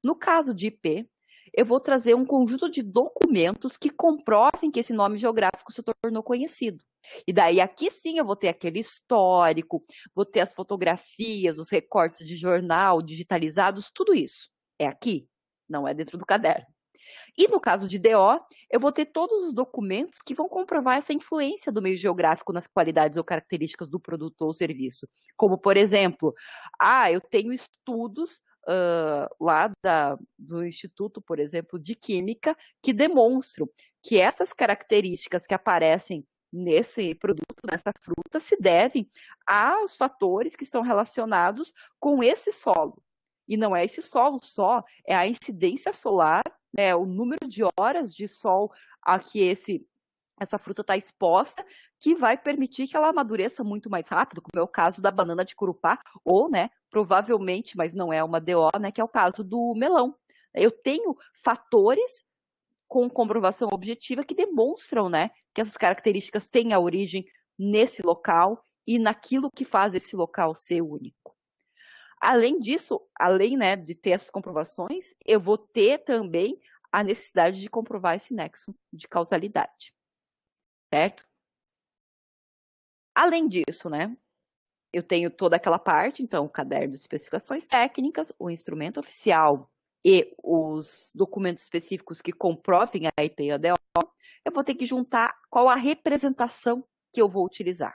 No caso de IP, eu vou trazer um conjunto de documentos que comprovem que esse nome geográfico se tornou conhecido. E daí aqui sim eu vou ter aquele histórico, vou ter as fotografias, os recortes de jornal digitalizados, tudo isso. É aqui, não é dentro do caderno. E no caso de DO, eu vou ter todos os documentos que vão comprovar essa influência do meio geográfico nas qualidades ou características do produto ou serviço. Como, por exemplo, eu tenho estudos lá do Instituto, por exemplo, de Química, que demonstram que essas características que aparecem nesse produto, nessa fruta, se devem aos fatores que estão relacionados com esse solo. E não é esse solo só, é a incidência solar, né, o número de horas de sol a que essa fruta está exposta, que vai permitir que ela amadureça muito mais rápido, como é o caso da banana de Curupá, ou, né, provavelmente, mas não é uma DO, né, que é o caso do melão. Eu tenho fatores com comprovação objetiva que demonstram, né, que essas características têm a origem nesse local e naquilo que faz esse local ser único. Além disso, além, né, de ter essas comprovações, eu vou ter também a necessidade de comprovar esse nexo de causalidade, certo? Além disso, né, eu tenho toda aquela parte, então, o caderno de especificações técnicas, o instrumento oficial e os documentos específicos que comprovem a IP e a DO, eu vou ter que juntar qual a representação que eu vou utilizar.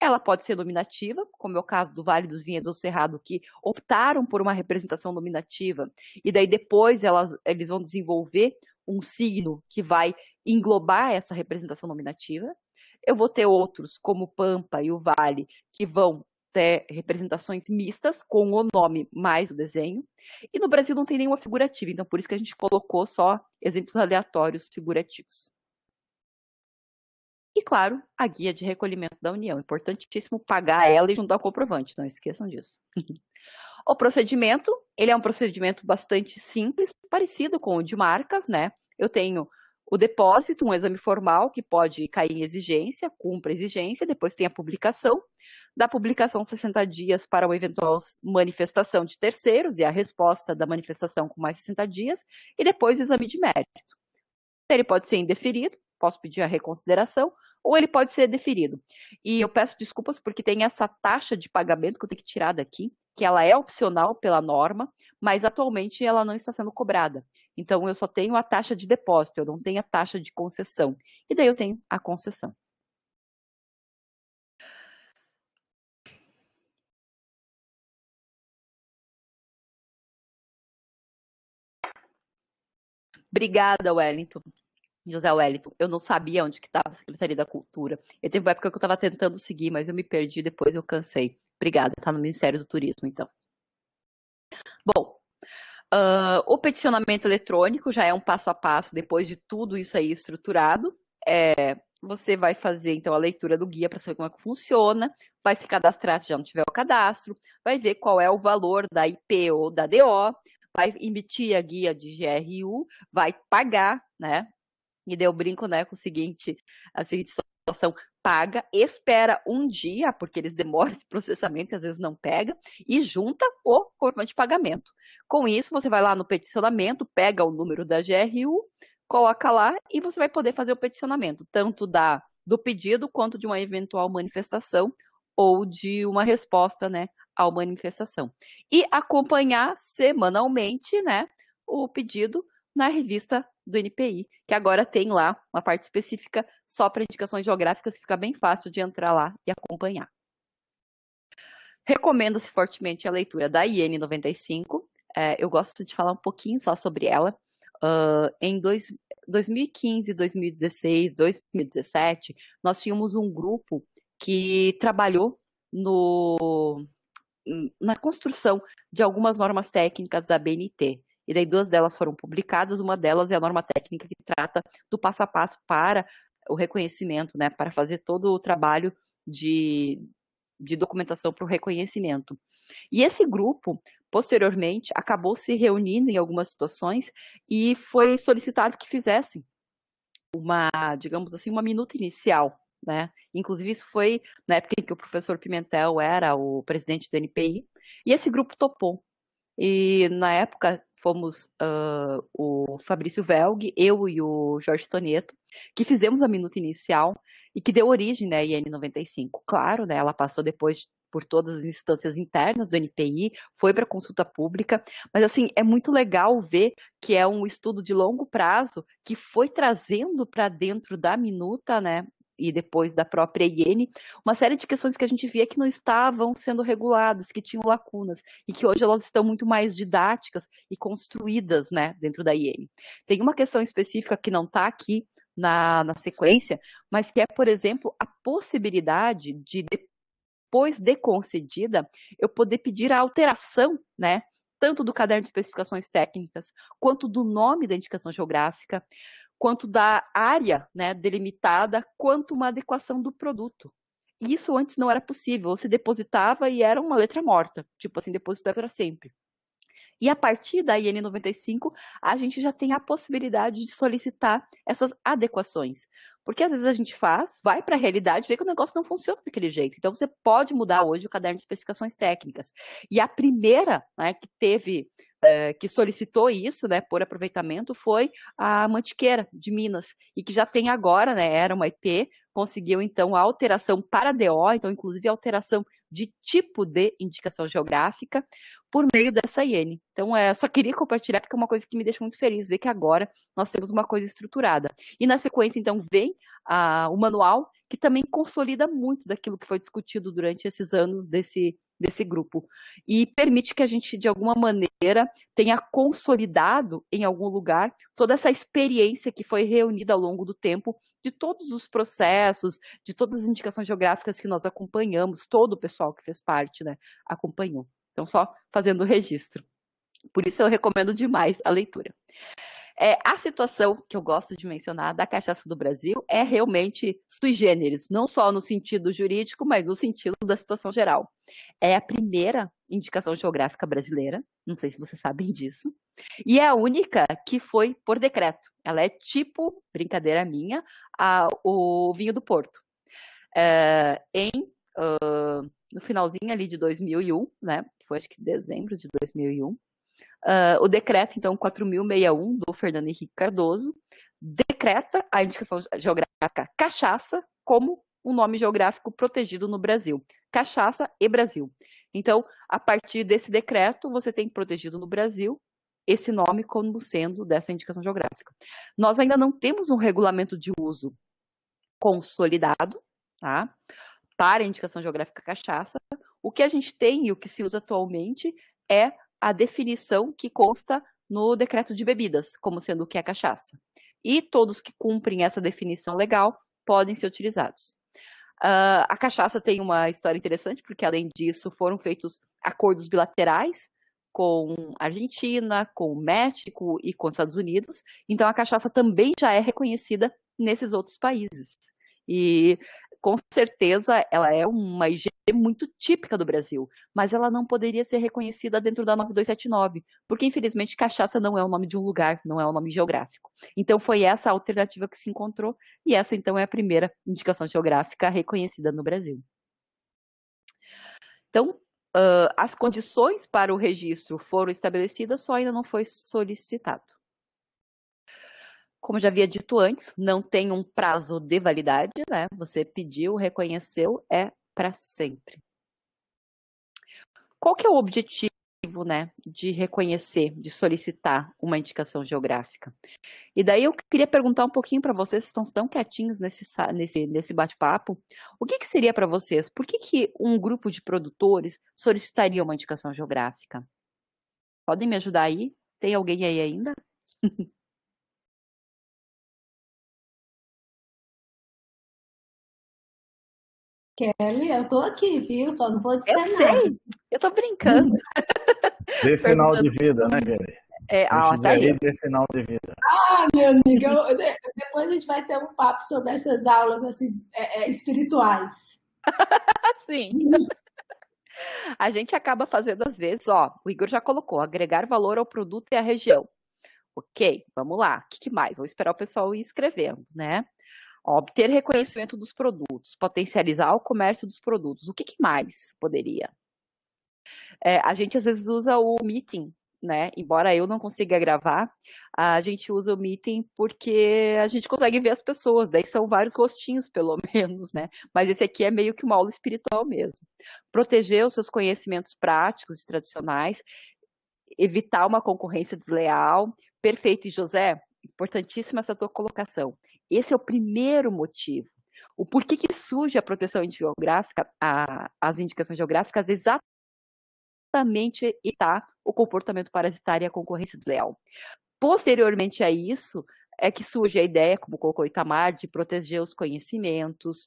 Ela pode ser nominativa, como é o caso do Vale dos Vinhedos ou Cerrado, que optaram por uma representação nominativa, e daí depois eles vão desenvolver um signo que vai englobar essa representação nominativa. Eu vou ter outros, como o Pampa e o Vale, que vão ter representações mistas, com o nome mais o desenho. E no Brasil não tem nenhuma figurativa, então por isso que a gente colocou só exemplos aleatórios figurativos. E, claro, a guia de recolhimento da União. Importantíssimo pagar ela e juntar o comprovante, não esqueçam disso. O procedimento, ele é um procedimento bastante simples, parecido com o de marcas, né? Eu tenho o depósito, um exame formal que pode cair em exigência, cumpre a exigência, depois tem a publicação. Da publicação, 60 dias para uma eventual manifestação de terceiros e a resposta da manifestação com mais 60 dias, e depois o exame de mérito. Ele pode ser indeferido, posso pedir a reconsideração, ou ele pode ser deferido. E eu peço desculpas porque tem essa taxa de pagamento que eu tenho que tirar daqui, que ela é opcional pela norma, mas atualmente ela não está sendo cobrada. Então, eu só tenho a taxa de depósito, eu não tenho a taxa de concessão. E daí eu tenho a concessão. Obrigada, Wellington. José Wellington, eu não sabia onde que estava a Secretaria da Cultura. Eu teve uma época que eu estava tentando seguir, mas eu me perdi, depois eu cansei. Obrigada, está no Ministério do Turismo, então. Bom, o peticionamento eletrônico já é um passo a passo, depois de tudo isso aí estruturado. Você vai fazer, então, a leitura do guia para saber como é que funciona, vai se cadastrar se já não tiver o cadastro, vai ver qual é o valor da IP ou da DO, vai emitir a guia de GRU, vai pagar, né? E daí eu brinco, né, com a seguinte situação, paga, espera um dia, porque eles demoram esse processamento, às vezes não pega, e junta o comprovante de pagamento. Com isso, você vai lá no peticionamento, pega o número da GRU, coloca lá e você vai poder fazer o peticionamento, tanto do pedido quanto de uma eventual manifestação ou de uma resposta, né, à manifestação. E acompanhar semanalmente, né, o pedido na revista do NPI, que agora tem lá uma parte específica só para indicações geográficas, fica bem fácil de entrar lá e acompanhar. Recomendo-se fortemente a leitura da IN 95. Eu gosto de falar um pouquinho só sobre ela. Em 2015, 2016, 2017, nós tínhamos um grupo que trabalhou na construção de algumas normas técnicas da BNT. E daí 2 delas foram publicadas, uma delas é a norma técnica que trata do passo a passo para o reconhecimento, né, para fazer todo o trabalho de documentação para o reconhecimento. E esse grupo, posteriormente, acabou se reunindo em algumas situações e foi solicitado que fizessem digamos assim, uma minuta inicial, né? Inclusive, isso foi na época em que o professor Pimentel era o presidente do NPI, e esse grupo topou. E na época fomos o Fabrício Velg, eu e o Jorge Toneto, que fizemos a minuta inicial e que deu origem, né, à IN 95. Claro, né, ela passou depois por todas as instâncias internas do NPI, foi para consulta pública, mas assim, é muito legal ver que é um estudo de longo prazo que foi trazendo para dentro da minuta, né, e depois da própria IN, uma série de questões que a gente via que não estavam sendo reguladas, que tinham lacunas, e que hoje elas estão muito mais didáticas e construídas, né, dentro da IN. Tem uma questão específica que não está aqui na sequência, mas que é, por exemplo, a possibilidade de, depois de concedida, eu poder pedir a alteração, né, tanto do caderno de especificações técnicas, quanto do nome da indicação geográfica, quanto da área, né, delimitada, quanto uma adequação do produto. Isso antes não era possível, você depositava e era uma letra morta, tipo assim, depositar para sempre. E a partir da IN 95, a gente já tem a possibilidade de solicitar essas adequações. Porque às vezes a gente vai para a realidade e vê que o negócio não funciona daquele jeito. Então você pode mudar hoje o caderno de especificações técnicas. E a primeira, né, que solicitou isso, né, por aproveitamento, foi a Mantiqueira, de Minas, e que já tem agora, né, era uma IP, conseguiu então a alteração para DO, então inclusive a alteração de tipo de indicação geográfica por meio dessa IN. Então, só queria compartilhar porque é uma coisa que me deixa muito feliz, ver que agora nós temos uma coisa estruturada. E na sequência, então, vem o manual, que também consolida muito daquilo que foi discutido durante esses anos desse grupo. E permite que a gente, de alguma maneira, tenha consolidado em algum lugar toda essa experiência que foi reunida ao longo do tempo de todos os processos, de todas as indicações geográficas que nós acompanhamos, todo o pessoal que fez parte, né, acompanhou. Então, só fazendo o registro. Por isso, eu recomendo demais a leitura. A situação que eu gosto de mencionar da cachaça do Brasil é realmente sui generis, não só no sentido jurídico, mas no sentido da situação geral. É a primeira indicação geográfica brasileira, não sei se vocês sabem disso, e é a única que foi por decreto. Ela é tipo, brincadeira minha, o vinho do Porto. No finalzinho ali de 2001, né, foi acho que dezembro de 2001, o decreto, então, 4.061, do Fernando Henrique Cardoso, decreta a indicação geográfica cachaça como um nome geográfico protegido no Brasil. Cachaça e Brasil. Então, a partir desse decreto, você tem protegido no Brasil esse nome como sendo dessa indicação geográfica. Nós ainda não temos um regulamento de uso consolidado, tá? Para a indicação geográfica cachaça. O que a gente tem e o que se usa atualmente é a definição que consta no decreto de bebidas, como sendo o que é cachaça. E todos que cumprem essa definição legal podem ser utilizados. A cachaça tem uma história interessante, porque além disso foram feitos acordos bilaterais com a Argentina, com o México e com os Estados Unidos. Então a cachaça também já é reconhecida nesses outros países. E com certeza ela é uma IG muito típica do Brasil, mas ela não poderia ser reconhecida dentro da 9279, porque infelizmente cachaça não é o nome de um lugar, não é o nome geográfico. Então foi essa a alternativa que se encontrou, e essa então é a primeira indicação geográfica reconhecida no Brasil. Então, as condições para o registro foram estabelecidas, só ainda não foi solicitado. Como já havia dito antes, não tem um prazo de validade, né? Você pediu, reconheceu, é para sempre. Qual que é o objetivo, né, de reconhecer, de solicitar uma indicação geográfica? E daí eu queria perguntar um pouquinho para vocês, que estão tão quietinhos nesse bate-papo, o que seria para vocês? Por que um grupo de produtores solicitaria uma indicação geográfica? Podem me ajudar aí? Tem alguém aí ainda? Kelly, eu tô aqui, viu? Só não vou Eu dizer sei, nada. eu tô brincando. Dê sinal de vida, né, Kelly? Tá aí. Dê sinal de vida. Ah, minha amiga, depois a gente vai ter um papo sobre essas aulas assim, espirituais. Sim. A gente acaba fazendo às vezes, ó, o Igor já colocou, agregar valor ao produto e à região. Ok, vamos lá. O que mais? Vou esperar o pessoal ir escrevendo, né? Obter reconhecimento dos produtos, potencializar o comércio dos produtos. O que mais poderia? A gente às vezes usa o Meeting, né? Embora eu não consiga gravar, a gente usa o Meeting porque a gente consegue ver as pessoas, daí são vários rostinhos, pelo menos, né? Mas esse aqui é meio que uma aula espiritual mesmo. Proteger os seus conhecimentos práticos e tradicionais, evitar uma concorrência desleal. Perfeito, e José, importantíssima essa tua colocação. Esse é o primeiro motivo. O porquê que surge a proteção geográfica, as indicações geográficas, exatamente evitar o comportamento parasitário e a concorrência desleal. Posteriormente a isso, é que surge a ideia, como colocou Itamar, de proteger os conhecimentos,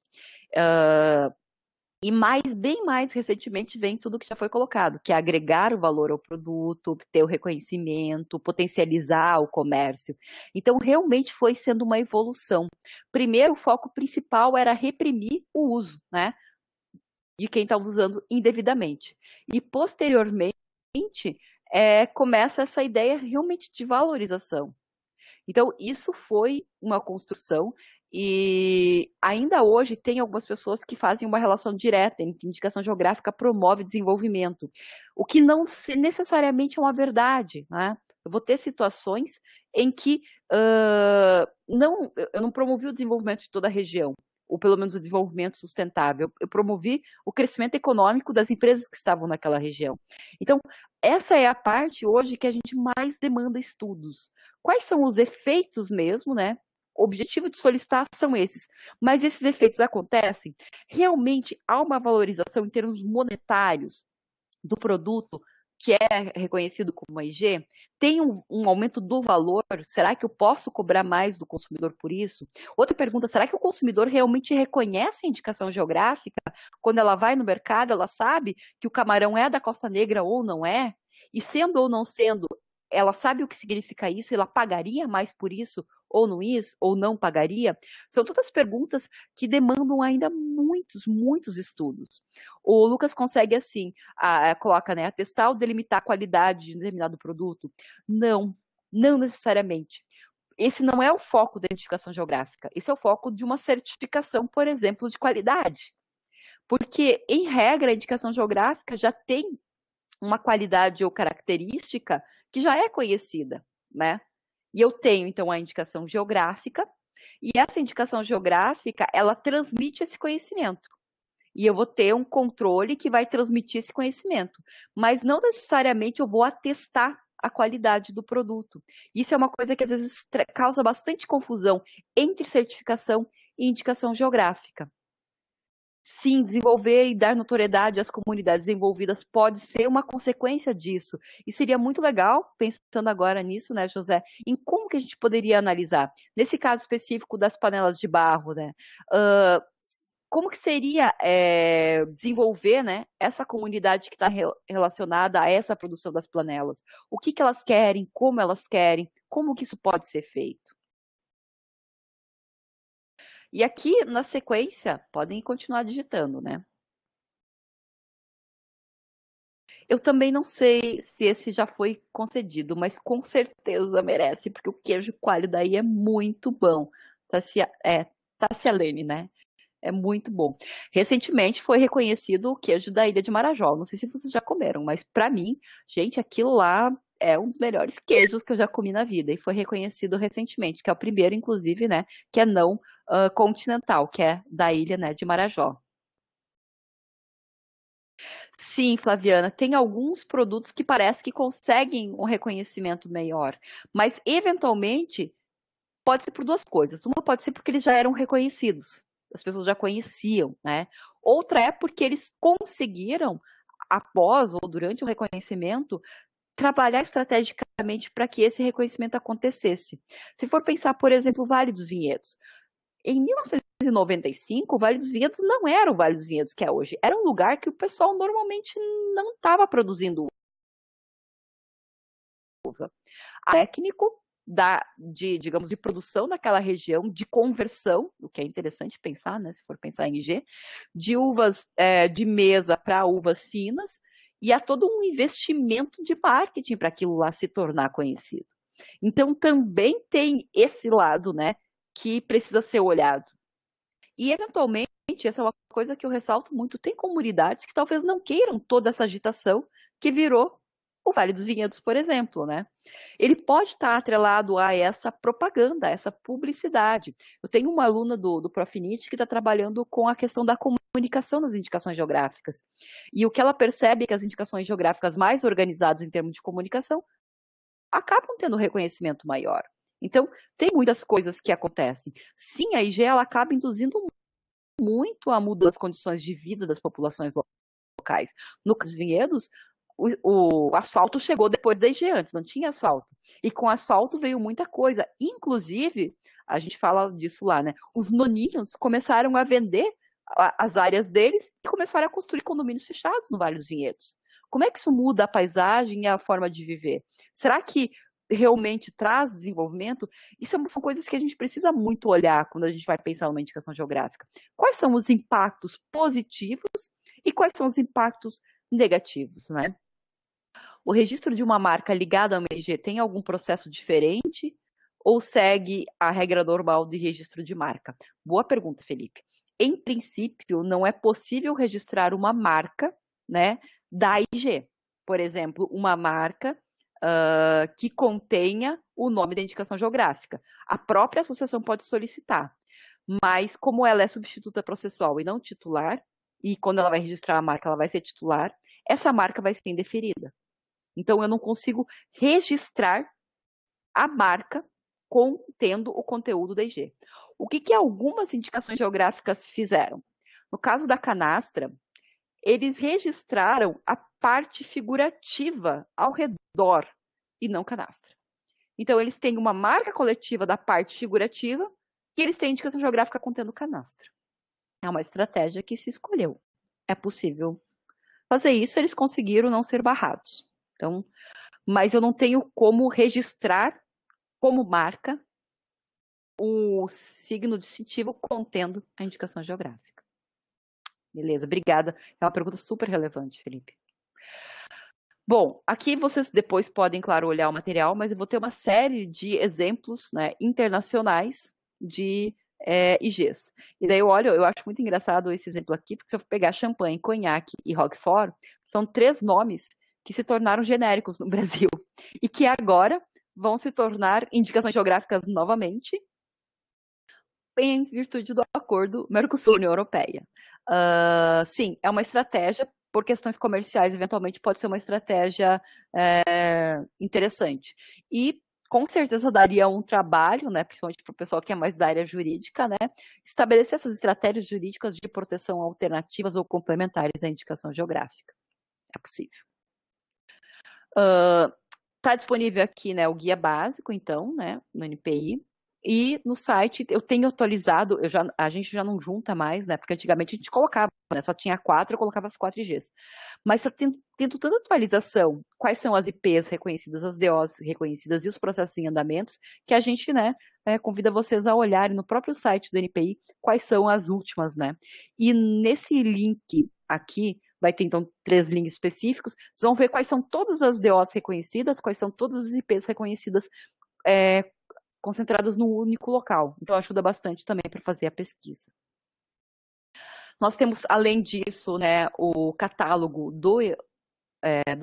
e bem mais recentemente vem tudo que já foi colocado, que é agregar o valor ao produto, obter o reconhecimento, potencializar o comércio. Então, realmente foi sendo uma evolução. Primeiro, o foco principal era reprimir o uso, né, de quem está usando indevidamente. E, posteriormente, começa essa ideia realmente de valorização. Então, isso foi uma construção e ainda hoje tem algumas pessoas que fazem uma relação direta em que indicação geográfica promove desenvolvimento, o que não necessariamente é uma verdade, né? Eu vou ter situações em que eu não promovi o desenvolvimento de toda a região, ou pelo menos o desenvolvimento sustentável. Eu promovi o crescimento econômico das empresas que estavam naquela região. Então, essa é a parte hoje que a gente mais demanda estudos. Quais são os efeitos mesmo, né? O objetivo de solicitar são esses. Mas esses efeitos acontecem? Realmente há uma valorização em termos monetários do produto que é reconhecido como uma IG? Tem um aumento do valor? Será que eu posso cobrar mais do consumidor por isso? Outra pergunta, será que o consumidor realmente reconhece a indicação geográfica? Quando ela vai no mercado, ela sabe que o camarão é da Costa Negra ou não é? E sendo ou não sendo, ela sabe o que significa isso? Ela pagaria mais por isso? Ou não pagaria? São todas perguntas que demandam ainda muitos estudos. O Lucas consegue, assim, coloca, né, atestar ou delimitar a qualidade de um determinado produto? Não necessariamente. Esse não é o foco da identificação geográfica. Esse é o foco de uma certificação, por exemplo, de qualidade. Porque, em regra, a indicação geográfica já tem uma qualidade ou característica que já é conhecida, né? E eu tenho, então, a indicação geográfica, E essa indicação geográfica, ela transmite esse conhecimento. E eu vou ter um controle que vai transmitir esse conhecimento. Mas não necessariamente eu vou atestar a qualidade do produto. Isso é uma coisa que às vezes causa bastante confusão entre certificação e indicação geográfica. Sim, desenvolver e dar notoriedade às comunidades envolvidas pode ser uma consequência disso. E seria muito legal, pensando agora nisso, né, José, em como que a gente poderia analisar. Nesse caso específico das panelas de barro, né, como que seria desenvolver, né, essa comunidade que está relacionada a essa produção das panelas? O que que elas querem, como que isso pode ser feito? E aqui, na sequência, podem continuar digitando, né? Eu também não sei se esse já foi concedido, mas com certeza merece, porque o queijo coalho daí é muito bom. Tassialene, né? É muito bom. Recentemente foi reconhecido o queijo da Ilha de Marajó. Não sei se vocês já comeram, mas para mim, gente, aquilo lá é um dos melhores queijos que eu já comi na vida e foi reconhecido recentemente, que é o primeiro, inclusive, né, que é não continental, que é da ilha, né, de Marajó. Sim, Flaviana, tem alguns produtos que parece que conseguem um reconhecimento maior, mas eventualmente pode ser por duas coisas. Uma pode ser porque eles já eram reconhecidos, as pessoas já conheciam, né? Outra é porque eles conseguiram, após ou durante o reconhecimento, trabalhar estrategicamente para que esse reconhecimento acontecesse. Se for pensar, por exemplo, o Vale dos Vinhedos. Em 1995, o Vale dos Vinhedos não era o Vale dos Vinhedos que é hoje. Era um lugar que o pessoal normalmente não estava produzindo uva. O técnico digamos, de produção naquela região, de conversão, o que é interessante pensar, né, se for pensar em IG, de uvas de mesa para uvas finas, e há todo um investimento de marketing para aquilo lá se tornar conhecido. Então, também tem esse lado, né, que precisa ser olhado. E, eventualmente, essa é uma coisa que eu ressalto muito, tem comunidades que talvez não queiram toda essa agitação que virou o Vale dos Vinhedos, por exemplo, né? Ele pode estar atrelado a essa propaganda, a essa publicidade. Eu tenho uma aluna do Profinit que está trabalhando com a questão da comunicação nas indicações geográficas. E o que ela percebe é que as indicações geográficas mais organizadas em termos de comunicação acabam tendo reconhecimento maior. Então, tem muitas coisas que acontecem. Sim, a IG ela acaba induzindo muito a mudança das condições de vida das populações locais. No caso dos vinhedos, o asfalto chegou depois da IG, antes não tinha asfalto. E com asfalto veio muita coisa. Inclusive, a gente fala disso lá, né? Os noninhos começaram a vender as áreas deles e começaram a construir condomínios fechados no Vale dos Vinhedos. Como é que isso muda a paisagem e a forma de viver? Será que realmente traz desenvolvimento? Isso são coisas que a gente precisa muito olhar quando a gente vai pensar numa indicação geográfica. Quais são os impactos positivos e quais são os impactos negativos, né? O registro de uma marca ligada a uma IG tem algum processo diferente ou segue a regra normal de registro de marca? Boa pergunta, Felipe. Em princípio, não é possível registrar uma marca, né, da IG. Por exemplo, uma marca que contenha o nome da indicação geográfica. A própria associação pode solicitar, mas como ela é substituta processual e não titular, e quando ela vai registrar a marca, ela vai ser titular, essa marca vai ser indeferida. Então, eu não consigo registrar a marca contendo o conteúdo da IG. O que algumas indicações geográficas fizeram? No caso da canastra, eles registraram a parte figurativa ao redor e não canastra. Então, eles têm uma marca coletiva da parte figurativa e eles têm indicação geográfica contendo canastra. É uma estratégia que se escolheu. É possível fazer isso, eles conseguiram não ser barrados. Então, mas eu não tenho como registrar como marca o signo distintivo contendo a indicação geográfica. Beleza, obrigada. É uma pergunta super relevante, Felipe. Bom, aqui vocês depois podem, claro, olhar o material, mas eu vou ter uma série de exemplos, né, internacionais de IGs. E daí eu acho muito engraçado esse exemplo aqui, porque se eu pegar champanhe, conhaque e roquefort, são 3 nomes que se tornaram genéricos no Brasil e que agora vão se tornar indicações geográficas novamente, em virtude do acordo Mercosul-União Europeia. Sim, é uma estratégia, por questões comerciais, eventualmente pode ser uma estratégia interessante. E com certeza daria um trabalho, né, principalmente para o pessoal que é mais da área jurídica, né, estabelecer essas estratégias jurídicas de proteção alternativas ou complementares à indicação geográfica. É possível. Está disponível aqui, né, o guia básico, então, né, no NPI. E no site eu tenho atualizado, a gente já não junta mais, né? Porque antigamente a gente colocava, né? Só tinha 4, eu colocava as 4 IGs. Mas está tendo tanta atualização, quais são as IPs reconhecidas, as DOs reconhecidas e os processos em andamentos, que a gente, né, convida vocês a olharem no próprio site do NPI quais são as últimas, né? E nesse link aqui, vai ter, então, 3 links específicos, vocês vão ver quais são todas as DOs reconhecidas, quais são todas as IPs reconhecidas concentradas num único local. Então, ajuda bastante também para fazer a pesquisa. Nós temos, além disso, né, o catálogo do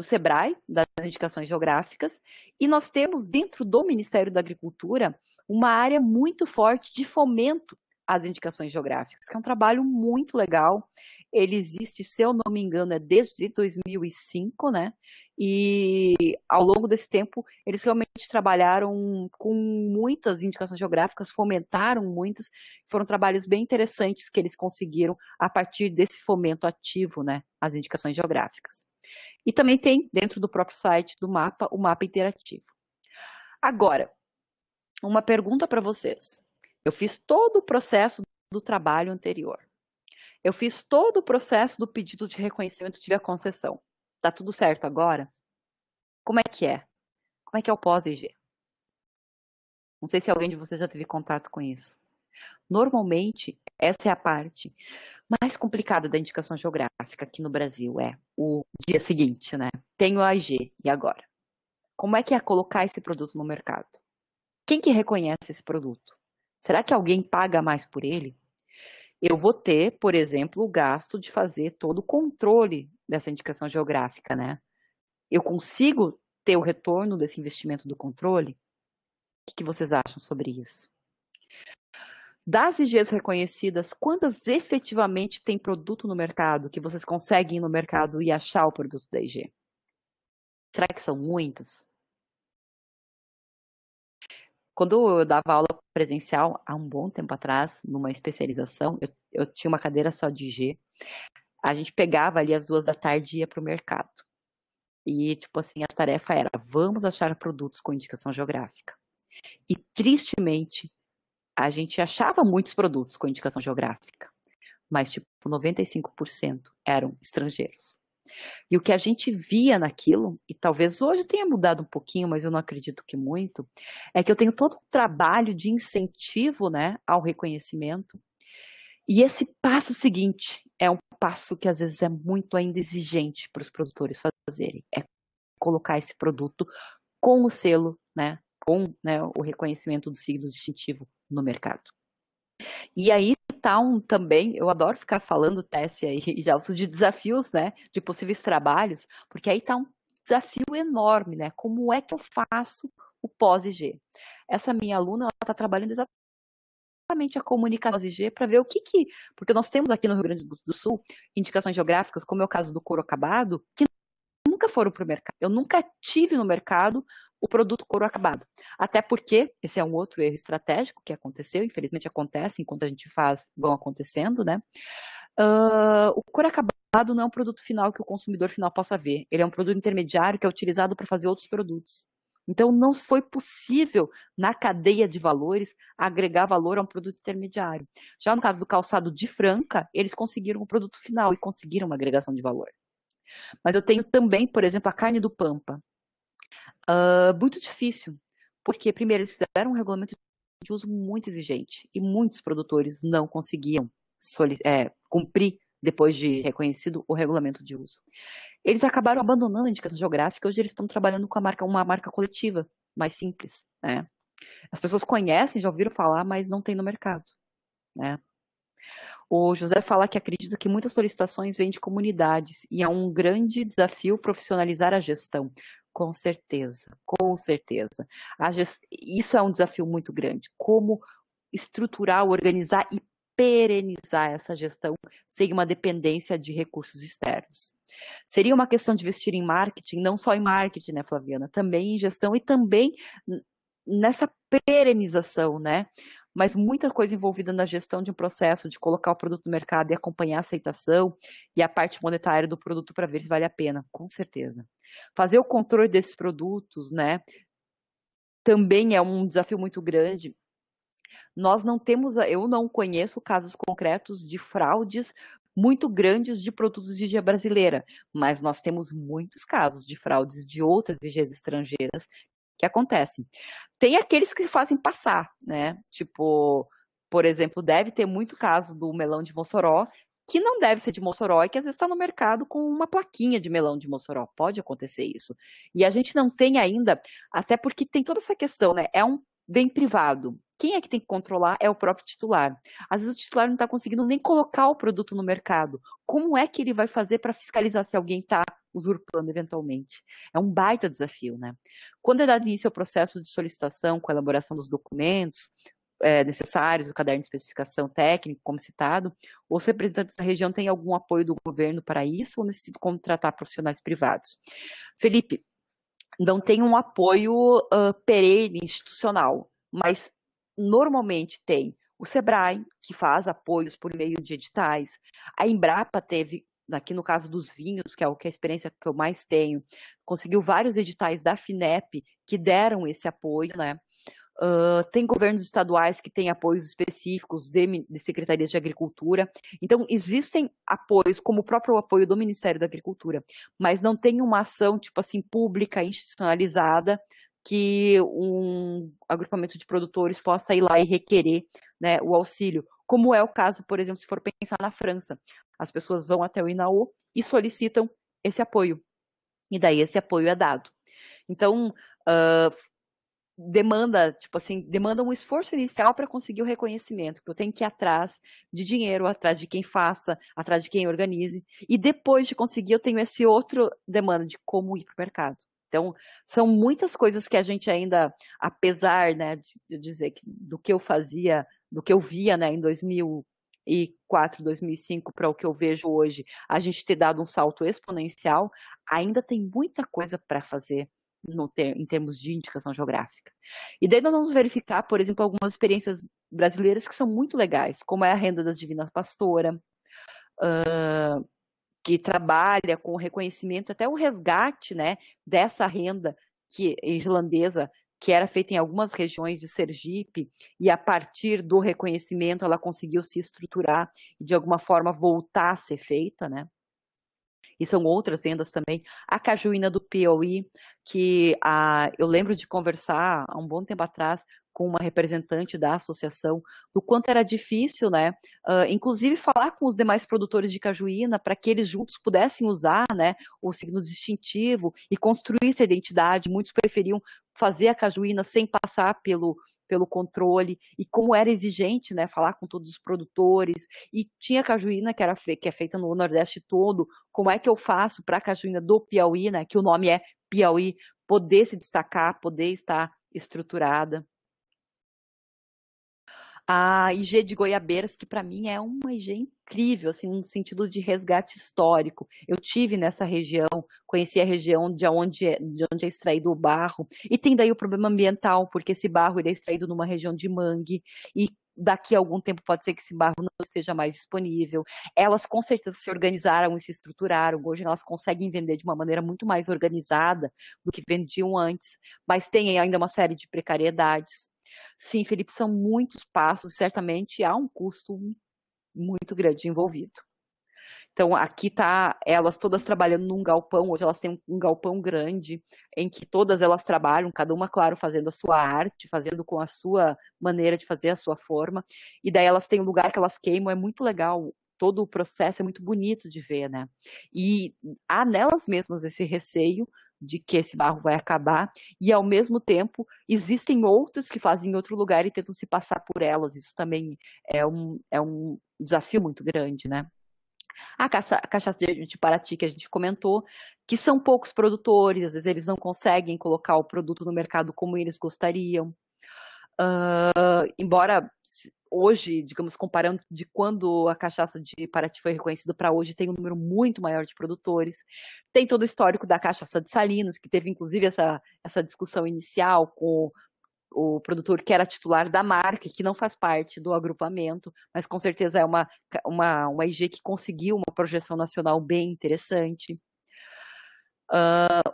SEBRAE, das indicações geográficas, e nós temos, dentro do Ministério da Agricultura, uma área muito forte de fomento às indicações geográficas, que é um trabalho muito legal. Ele existe, se eu não me engano, desde 2005, né? E ao longo desse tempo, eles realmente trabalharam com muitas indicações geográficas, fomentaram muitas, foram trabalhos bem interessantes que eles conseguiram a partir desse fomento ativo, né, às indicações geográficas. E também tem, dentro do próprio site do mapa, o mapa interativo. Agora, uma pergunta para vocês. Eu fiz todo o processo do trabalho anterior. Eu fiz todo o processo do pedido de reconhecimento de via concessão. Tá tudo certo agora? Como é que é? Como é que é o pós-IG? Não sei se alguém de vocês já teve contato com isso. Normalmente, essa é a parte mais complicada da indicação geográfica aqui no Brasil, é o dia seguinte, né? Tenho a IG, e agora? Como é que é colocar esse produto no mercado? Quem que reconhece esse produto? Será que alguém paga mais por ele? Eu vou ter, por exemplo, o gasto de fazer todo o controle dessa indicação geográfica, né? Eu consigo ter o retorno desse investimento do controle? O que vocês acham sobre isso? Das IGs reconhecidas, quantas efetivamente tem produto no mercado, que vocês conseguem ir no mercado e achar o produto da IG? Será que são muitas? Quando eu dava aula presencial, há um bom tempo atrás, numa especialização, eu tinha uma cadeira só de IG, a gente pegava ali às 14h e ia para o mercado. E, tipo assim, a tarefa era, vamos achar produtos com indicação geográfica. E, tristemente, a gente achava muitos produtos com indicação geográfica, mas, tipo, 95% eram estrangeiros. E o que a gente via naquilo, e talvez hoje tenha mudado um pouquinho, mas eu não acredito que muito, é que eu tenho todo um trabalho de incentivo, né, ao reconhecimento. E esse passo seguinte é um passo que às vezes é muito ainda exigente para os produtores fazerem, é colocar esse produto com o selo, né, com, né, o reconhecimento do signo distintivo no mercado. E aí tá também, eu adoro ficar falando, Tessia e Gelson, de desafios, né, de possíveis trabalhos, porque aí tá um desafio enorme, né, como é que eu faço o pós-IG? Essa minha aluna, ela tá trabalhando exatamente a comunicação pós-IG para ver porque nós temos aqui no Rio Grande do Sul indicações geográficas, como é o caso do couro acabado, que nunca foram para o mercado. Eu nunca tive no mercado o produto couro acabado. Até porque, esse é um outro erro estratégico que aconteceu, infelizmente acontece, enquanto a gente faz, vão acontecendo, né? O couro acabado não é um produto final que o consumidor final possa ver. Ele é um produto intermediário que é utilizado para fazer outros produtos. Então, não foi possível, na cadeia de valores, agregar valor a um produto intermediário. Já no caso do calçado de Franca, eles conseguiram o produto final e conseguiram uma agregação de valor. Mas eu tenho também, por exemplo, a carne do Pampa. Muito difícil, porque, primeiro, eles fizeram um regulamento de uso muito exigente e muitos produtores não conseguiam cumprir, depois de reconhecido, o regulamento de uso. Eles acabaram abandonando a indicação geográfica, hoje eles estão trabalhando com uma marca coletiva, mais simples, né? As pessoas conhecem, já ouviram falar, mas não tem no mercado, né? O José fala que acredita que muitas solicitações vêm de comunidades e é um grande desafio profissionalizar a gestão. Com certeza, com certeza. Isso é um desafio muito grande. Como estruturar, organizar e perenizar essa gestão sem uma dependência de recursos externos. Seria uma questão de investir em marketing, não só em marketing, né, Flaviana? Também em gestão e também nessa perenização, né? Mas muita coisa envolvida na gestão de um processo, de colocar o produto no mercado e acompanhar a aceitação e a parte monetária do produto para ver se vale a pena, com certeza. Fazer o controle desses produtos, né? Também é um desafio muito grande. Nós não temos, eu não conheço casos concretos de fraudes muito grandes de produtos de vigia brasileira, mas nós temos muitos casos de fraudes de outras vigias estrangeiras que acontecem. Tem aqueles que fazem passar, né? Tipo, por exemplo, deve ter muito caso do melão de Mossoró, que não deve ser de Mossoró e que às vezes está no mercado com uma plaquinha de melão de Mossoró. Pode acontecer isso. E a gente não tem ainda, até porque tem toda essa questão, né? É um bem privado. Quem é que tem que controlar é o próprio titular. Às vezes o titular não está conseguindo nem colocar o produto no mercado. Como é que ele vai fazer para fiscalizar se alguém está usurpando eventualmente? É um baita desafio, né? Quando é dado início ao processo de solicitação com a elaboração dos documentos necessários, o caderno de especificação técnica, como citado, os representantes da região têm algum apoio do governo para isso ou necessitam contratar profissionais privados? Felipe, não tem um apoio perene, institucional, mas normalmente tem o SEBRAE, que faz apoios por meio de editais, a Embrapa teve, aqui no caso dos vinhos, que é a experiência que eu mais tenho, conseguiu vários editais da FINEP que deram esse apoio, né? Tem governos estaduais que têm apoios específicos de secretarias de agricultura. Então, existem apoios, como o próprio apoio do Ministério da Agricultura, mas não tem uma ação, tipo assim, pública, institucionalizada, que um agrupamento de produtores possa ir lá e requerer, né, o auxílio. Como é o caso, por exemplo, se for pensar na França. As pessoas vão até o INAO e solicitam esse apoio. E daí esse apoio é dado. Então, demanda, tipo assim, demanda um esforço inicial para conseguir o reconhecimento, que eu tenho que ir atrás de dinheiro, atrás de quem faça, atrás de quem organize, e depois de conseguir eu tenho esse outro demanda de como ir para o mercado. Então, são muitas coisas que a gente ainda, apesar, né, de dizer que do que eu fazia, do que eu via, né, em 2004, 2005 para o que eu vejo hoje, a gente ter dado um salto exponencial, ainda tem muita coisa para fazer em termos de indicação geográfica. E daí nós vamos verificar, por exemplo, algumas experiências brasileiras que são muito legais, como é a Renda das Divinas Pastora, que trabalha com o reconhecimento, até o resgate, né, dessa renda irlandesa, que era feita em algumas regiões de Sergipe, e a partir do reconhecimento ela conseguiu se estruturar e de alguma forma voltar a ser feita, né? E são outras rendas também. A cajuína do Piauí, que eu lembro de conversar há um bom tempo atrás com uma representante da associação, do quanto era difícil, né? Inclusive falar com os demais produtores de cajuína para que eles juntos pudessem usar, né, o signo distintivo e construir essa identidade. Muitos preferiam fazer a cajuína sem passar pelo controle, e como era exigente, né, falar com todos os produtores, e tinha cajuína que é feita no Nordeste todo, como é que eu faço para a cajuína do Piauí, né, que o nome é Piauí, poder se destacar, poder estar estruturada. A IG de Goiabeiras, que para mim é uma IG incrível, assim, no sentido de resgate histórico. Eu tive nessa região, conheci a região de onde é extraído o barro, e tem daí o problema ambiental, porque esse barro ele é extraído numa região de mangue, e daqui a algum tempo pode ser que esse barro não esteja mais disponível. Elas com certeza se organizaram e se estruturaram, hoje elas conseguem vender de uma maneira muito mais organizada do que vendiam antes, mas tem ainda uma série de precariedades. Sim, Felipe, são muitos passos, certamente há um custo muito grande envolvido. Então, aqui tá elas todas trabalhando num galpão, hoje elas têm um galpão grande, em que todas elas trabalham, cada uma, claro, fazendo a sua arte, fazendo com a sua maneira de fazer, a sua forma, e daí elas têm um lugar que elas queimam, é muito legal, todo o processo é muito bonito de ver, né? E há nelas mesmas esse receio de que esse barro vai acabar, e ao mesmo tempo existem outros que fazem em outro lugar e tentam se passar por elas, isso também é um desafio muito grande, né? A cachaça de Paraty, que a gente comentou, que são poucos produtores, às vezes eles não conseguem colocar o produto no mercado como eles gostariam. Embora hoje, digamos, comparando de quando a cachaça de Paraty foi reconhecida para hoje, tem um número muito maior de produtores. Tem todo o histórico da cachaça de Salinas, que teve inclusive essa discussão inicial com o produtor que era titular da marca, que não faz parte do agrupamento, mas com certeza é uma IG que conseguiu uma projeção nacional bem interessante.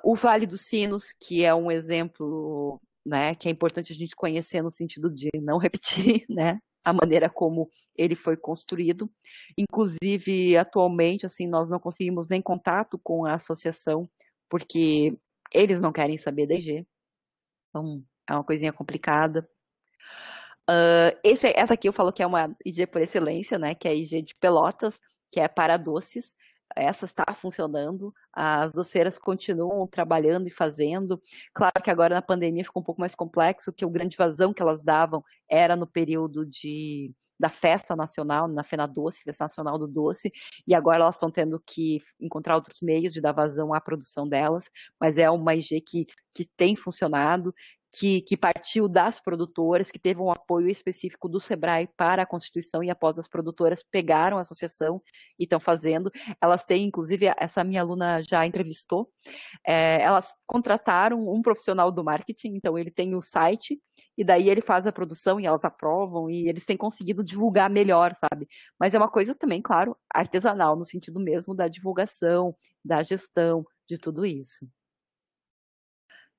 O Vale dos Sinos, que é um exemplo, né, que é importante a gente conhecer no sentido de não repetir, né, a maneira como ele foi construído. Inclusive, atualmente, assim, nós não conseguimos nem contato com a associação, porque eles não querem saber da IG. Então, é uma coisinha complicada. Essa aqui eu falo que é uma IG por excelência, né? Que é a IG de Pelotas, que é para doces. Essa está funcionando, as doceiras continuam trabalhando e fazendo. Claro que agora na pandemia ficou um pouco mais complexo, que o grande vazão que elas davam era no período da festa nacional, na Fena Doce, Festa Nacional do Doce, e agora elas estão tendo que encontrar outros meios de dar vazão à produção delas, mas é uma IG que tem funcionado, que partiu das produtoras, que teve um apoio específico do Sebrae para a constituição, e após as produtoras pegaram a associação e estão fazendo. Elas têm, inclusive, essa minha aluna já entrevistou, elas contrataram um profissional do marketing, então ele tem o site, e daí ele faz a produção e elas aprovam, e eles têm conseguido divulgar melhor, sabe? Mas é uma coisa também, claro, artesanal, no sentido mesmo da divulgação, da gestão, de tudo isso.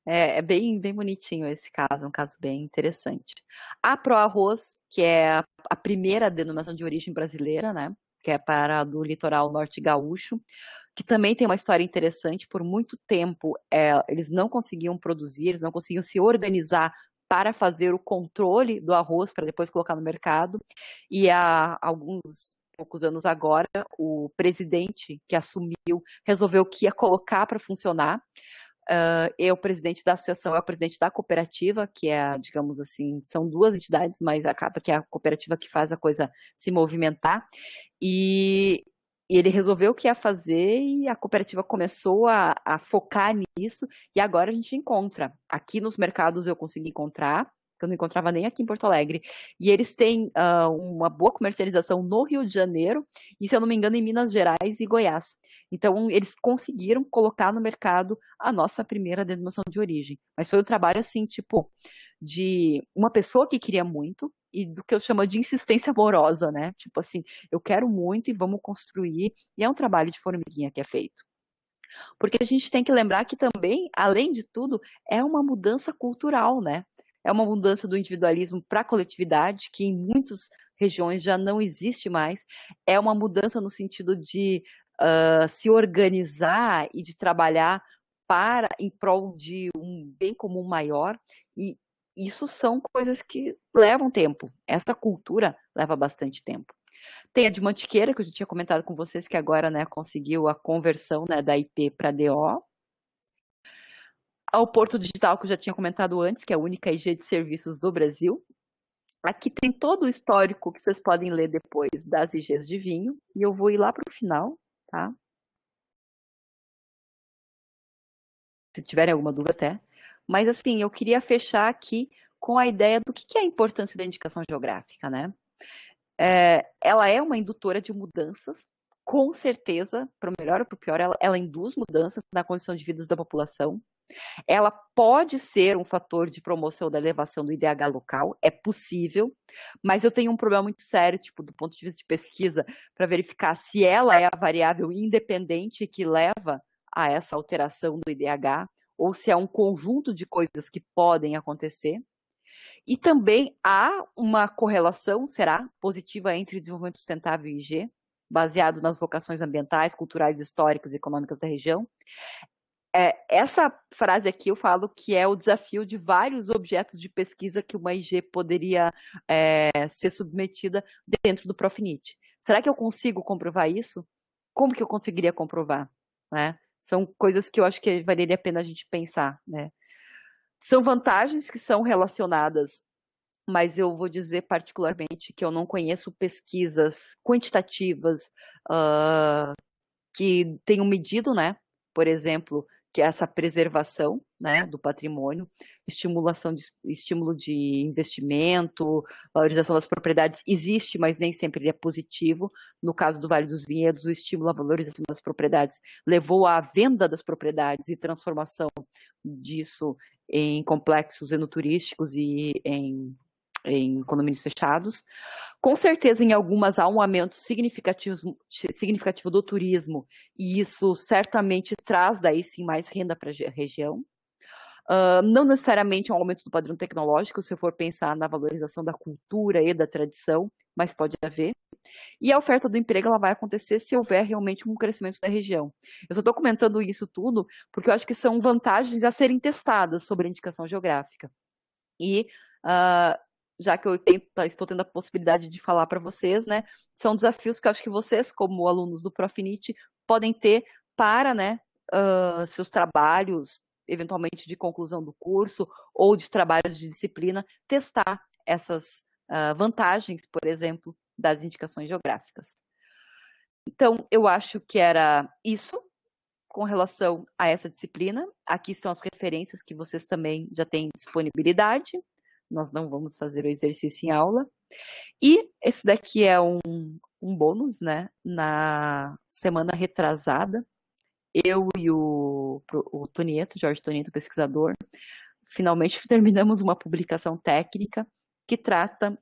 É bem, bem bonitinho esse caso, é um caso bem interessante. A ProArroz, que é a primeira denominação de origem brasileira, né? Que é para do litoral norte gaúcho, que também tem uma história interessante. Por muito tempo, eles não conseguiam produzir, eles não conseguiam se organizar para fazer o controle do arroz, para depois colocar no mercado. E há alguns poucos anos agora, o presidente que assumiu resolveu que ia colocar para funcionar. O presidente da associação é o presidente da cooperativa, que é, digamos assim, são duas entidades, mas acaba que é a cooperativa que faz a coisa se movimentar, e ele resolveu o que ia fazer, e a cooperativa começou a focar nisso, e agora a gente encontra. Aqui nos mercados eu consegui encontrar, que eu não encontrava nem aqui em Porto Alegre, e eles têm uma boa comercialização no Rio de Janeiro, e se eu não me engano em Minas Gerais e Goiás. Então eles conseguiram colocar no mercado a nossa primeira denominação de origem, mas foi um trabalho assim, tipo, de uma pessoa que queria muito, e do que eu chamo de insistência amorosa, né? Tipo assim, eu quero muito e vamos construir, e é um trabalho de formiguinha que é feito. Porque a gente tem que lembrar que também, além de tudo, é uma mudança cultural, né? É uma mudança do individualismo para a coletividade, que em muitas regiões já não existe mais. É uma mudança no sentido de se organizar e de trabalhar em prol de um bem comum maior. E isso são coisas que levam tempo. Essa cultura leva bastante tempo. Tem a de Mantiqueira, que eu já tinha comentado com vocês, que agora, né, conseguiu a conversão, né, da IP para DO. Ao Porto Digital, que eu já tinha comentado antes, que é a única IG de serviços do Brasil. Aqui tem todo o histórico que vocês podem ler depois das IGs de vinho, e eu vou ir lá para o final, tá? Se tiverem alguma dúvida até. Mas, assim, eu queria fechar aqui com a ideia do que é a importância da indicação geográfica, né? Ela é uma indutora de mudanças, com certeza, para o melhor ou para o pior, ela induz mudanças na condição de vida da população. Ela pode ser um fator de promoção da elevação do IDH local, é possível, mas eu tenho um problema muito sério, tipo, do ponto de vista de pesquisa, para verificar se ela é a variável independente que leva a essa alteração do IDH, ou se é um conjunto de coisas que podem acontecer. E também há uma correlação, será, positiva entre desenvolvimento sustentável e IG, baseado nas vocações ambientais, culturais, históricas e econômicas da região. Essa frase aqui eu falo que é o desafio de vários objetos de pesquisa que uma IG poderia ser submetida dentro do Profinit. Será que eu consigo comprovar isso? Como que eu conseguiria comprovar? Né? São coisas que eu acho que valeria a pena a gente pensar, né? São vantagens que são relacionadas, mas eu vou dizer particularmente que eu não conheço pesquisas quantitativas que tenham medido, né? Por exemplo, que é essa preservação, né, do patrimônio, estímulo de investimento, valorização das propriedades existe, mas nem sempre ele é positivo. No caso do Vale dos Vinhedos, o estímulo à valorização das propriedades levou à venda das propriedades e transformação disso em complexos enoturísticos e em condomínios fechados. Com certeza, em algumas há um aumento significativo do turismo, e isso certamente traz daí sim mais renda para a região. Não necessariamente um aumento do padrão tecnológico, se eu for pensar na valorização da cultura e da tradição, mas pode haver. E a oferta do emprego ela vai acontecer se houver realmente um crescimento da região. Eu só estou comentando isso tudo porque eu acho que são vantagens a serem testadas sobre a indicação geográfica. E já que eu estou tendo a possibilidade de falar para vocês, né, são desafios que eu acho que vocês, como alunos do Profinit, podem ter para, né, seus trabalhos, eventualmente de conclusão do curso ou de trabalhos de disciplina, testar essas vantagens, por exemplo, das indicações geográficas. Então, eu acho que era isso com relação a essa disciplina. Aqui estão as referências que vocês também já têm disponibilidade. Nós não vamos fazer o exercício em aula. E esse daqui é um bônus, né? Na semana retrasada, eu e o Tonieto, Jorge Tonieto, pesquisador, finalmente terminamos uma publicação técnica que trata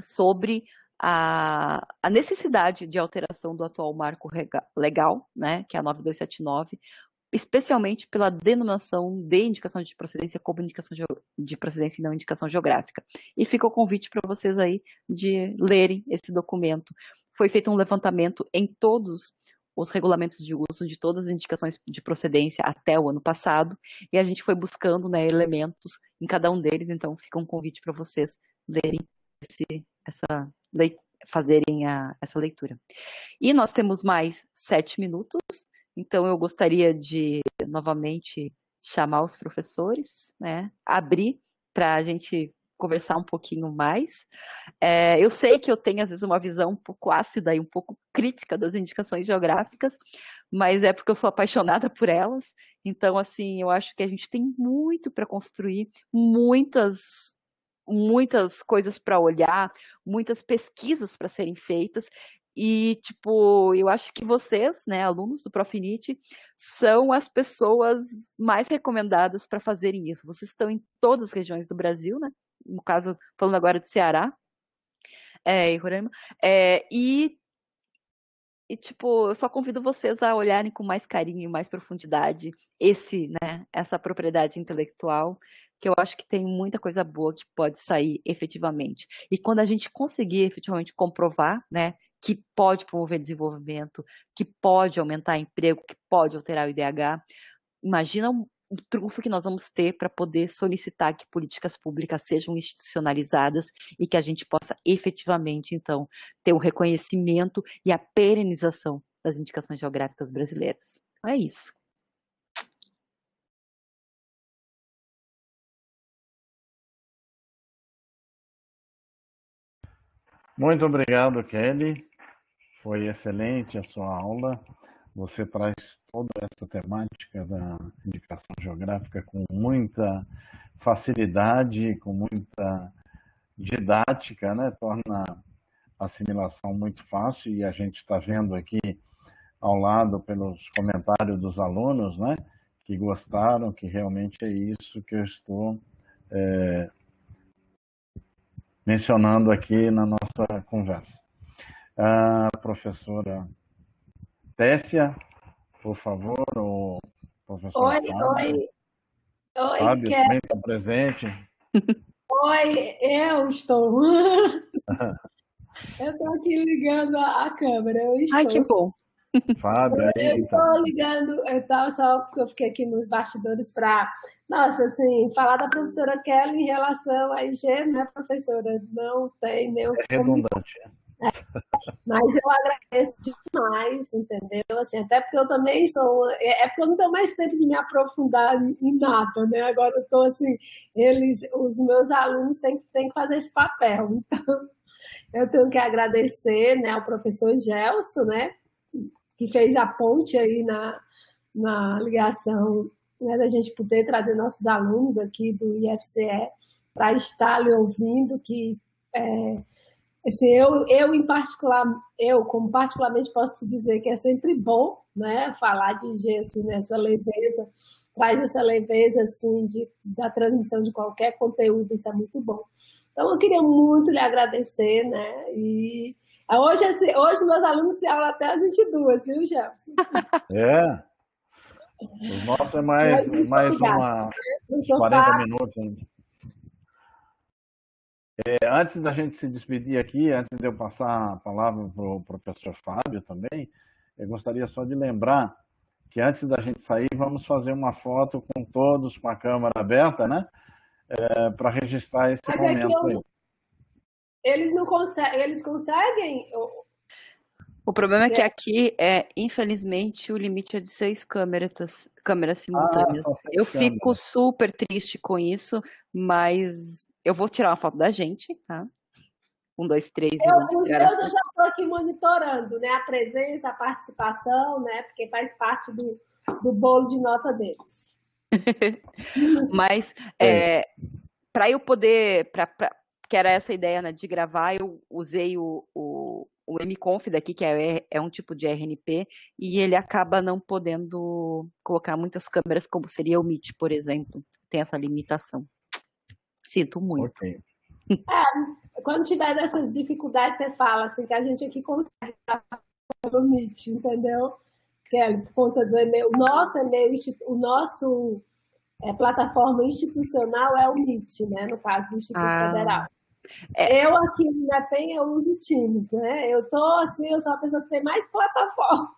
sobre a necessidade de alteração do atual marco legal, né, que é a 9279, especialmente pela denominação de indicação de procedência como indicação de procedência e não indicação geográfica. E fica o convite para vocês aí de lerem esse documento. Foi feito um levantamento em todos os regulamentos de uso de todas as indicações de procedência até o ano passado, e a gente foi buscando, né, elementos em cada um deles, então fica um convite para vocês lerem fazerem essa leitura. E nós temos mais 7 minutos, então eu gostaria de novamente chamar os professores, né, abrir para a gente conversar um pouquinho mais. Eu sei que eu tenho, às vezes, uma visão um pouco ácida e um pouco crítica das indicações geográficas, mas é porque eu sou apaixonada por elas. Então, assim, eu acho que a gente tem muito para construir, muitas coisas para olhar, muitas pesquisas para serem feitas. E, tipo, eu acho que vocês, né, alunos do Profinit, são as pessoas mais recomendadas para fazerem isso. Vocês estão em todas as regiões do Brasil, né? No caso, falando agora de Ceará e Roraima. Tipo, eu só convido vocês a olharem com mais carinho e mais profundidade essa propriedade intelectual, que eu acho que tem muita coisa boa que pode sair efetivamente. E quando a gente conseguir efetivamente comprovar, né, que pode promover desenvolvimento, que pode aumentar emprego, que pode alterar o IDH, imagina o trunfo que nós vamos ter para poder solicitar que políticas públicas sejam institucionalizadas e que a gente possa efetivamente, então, ter o reconhecimento e a perenização das indicações geográficas brasileiras. É isso. Muito obrigado, Kelly. Foi excelente a sua aula. Você traz toda essa temática da indicação geográfica com muita facilidade, com muita didática, né? Torna a assimilação muito fácil, e a gente está vendo aqui ao lado pelos comentários dos alunos, né? Que gostaram, que realmente é isso que eu estou mencionando aqui na nossa conversa. A professora Tessia, por favor, o professor Fábio. Fábio Kelly. também está presente. Oi, eu estou. Eu estou aqui ligando a câmera. Ai, que bom. Fábio, aí. Eu estou ligando, só porque eu fiquei aqui nos bastidores para, nossa, assim, falar da professora Kelly em relação à IG, né, professora? Não tem nenhum. É redundante. Mas eu agradeço demais, entendeu? Assim, até porque eu também sou. Porque eu não tenho mais tempo de me aprofundar em nada, né? Agora eu estou assim, os meus alunos têm que fazer esse papel. Então, eu tenho que agradecer, né, ao professor Gelson, né? Que fez a ponte aí na ligação né, da gente poder trazer nossos alunos aqui do IFCE para estar lhe ouvindo, que assim, eu em particular, eu como particularmente posso te dizer que é sempre bom, né, falar de G assim, nessa leveza, traz essa leveza assim da transmissão de qualquer conteúdo, isso é muito bom. Então eu queria muito lhe agradecer, né, e hoje, assim, hoje meus alunos se aulam até às 22, viu, Gelson? O nosso é mais uns 40 minutos ainda. Antes da gente se despedir aqui, antes de eu passar a palavra para o professor Fábio também, eu gostaria só de lembrar que antes da gente sair, vamos fazer uma foto com todos com a câmera aberta, né? Para registrar esse momento aí. Eles não conseguem, eles conseguem? O problema é que aqui, infelizmente, o limite é de 6 câmeras simultâneas. Eu fico super triste com isso, mas eu vou tirar uma foto da gente, tá? 1, 2, 3. Por Deus, eu já estou aqui monitorando, né? A presença, a participação, né? Porque faz parte do bolo de nota deles. Mas, para eu poder, que era essa ideia, né, de gravar, eu usei o mconf daqui, que é um tipo de RNP, e ele acaba não podendo colocar muitas câmeras, como seria o Meet, por exemplo. Tem essa limitação. Sinto muito. Okay. Quando tiver dessas dificuldades, você fala assim, que a gente aqui consegue no Meet, entendeu? Kelly, por conta do e-mail. O nosso e-mail, o nosso plataforma institucional é o Meet, né? No caso do Instituto Federal. Eu aqui no INEPEN, eu uso Teams, né? Eu sou a pessoa que tem mais plataforma.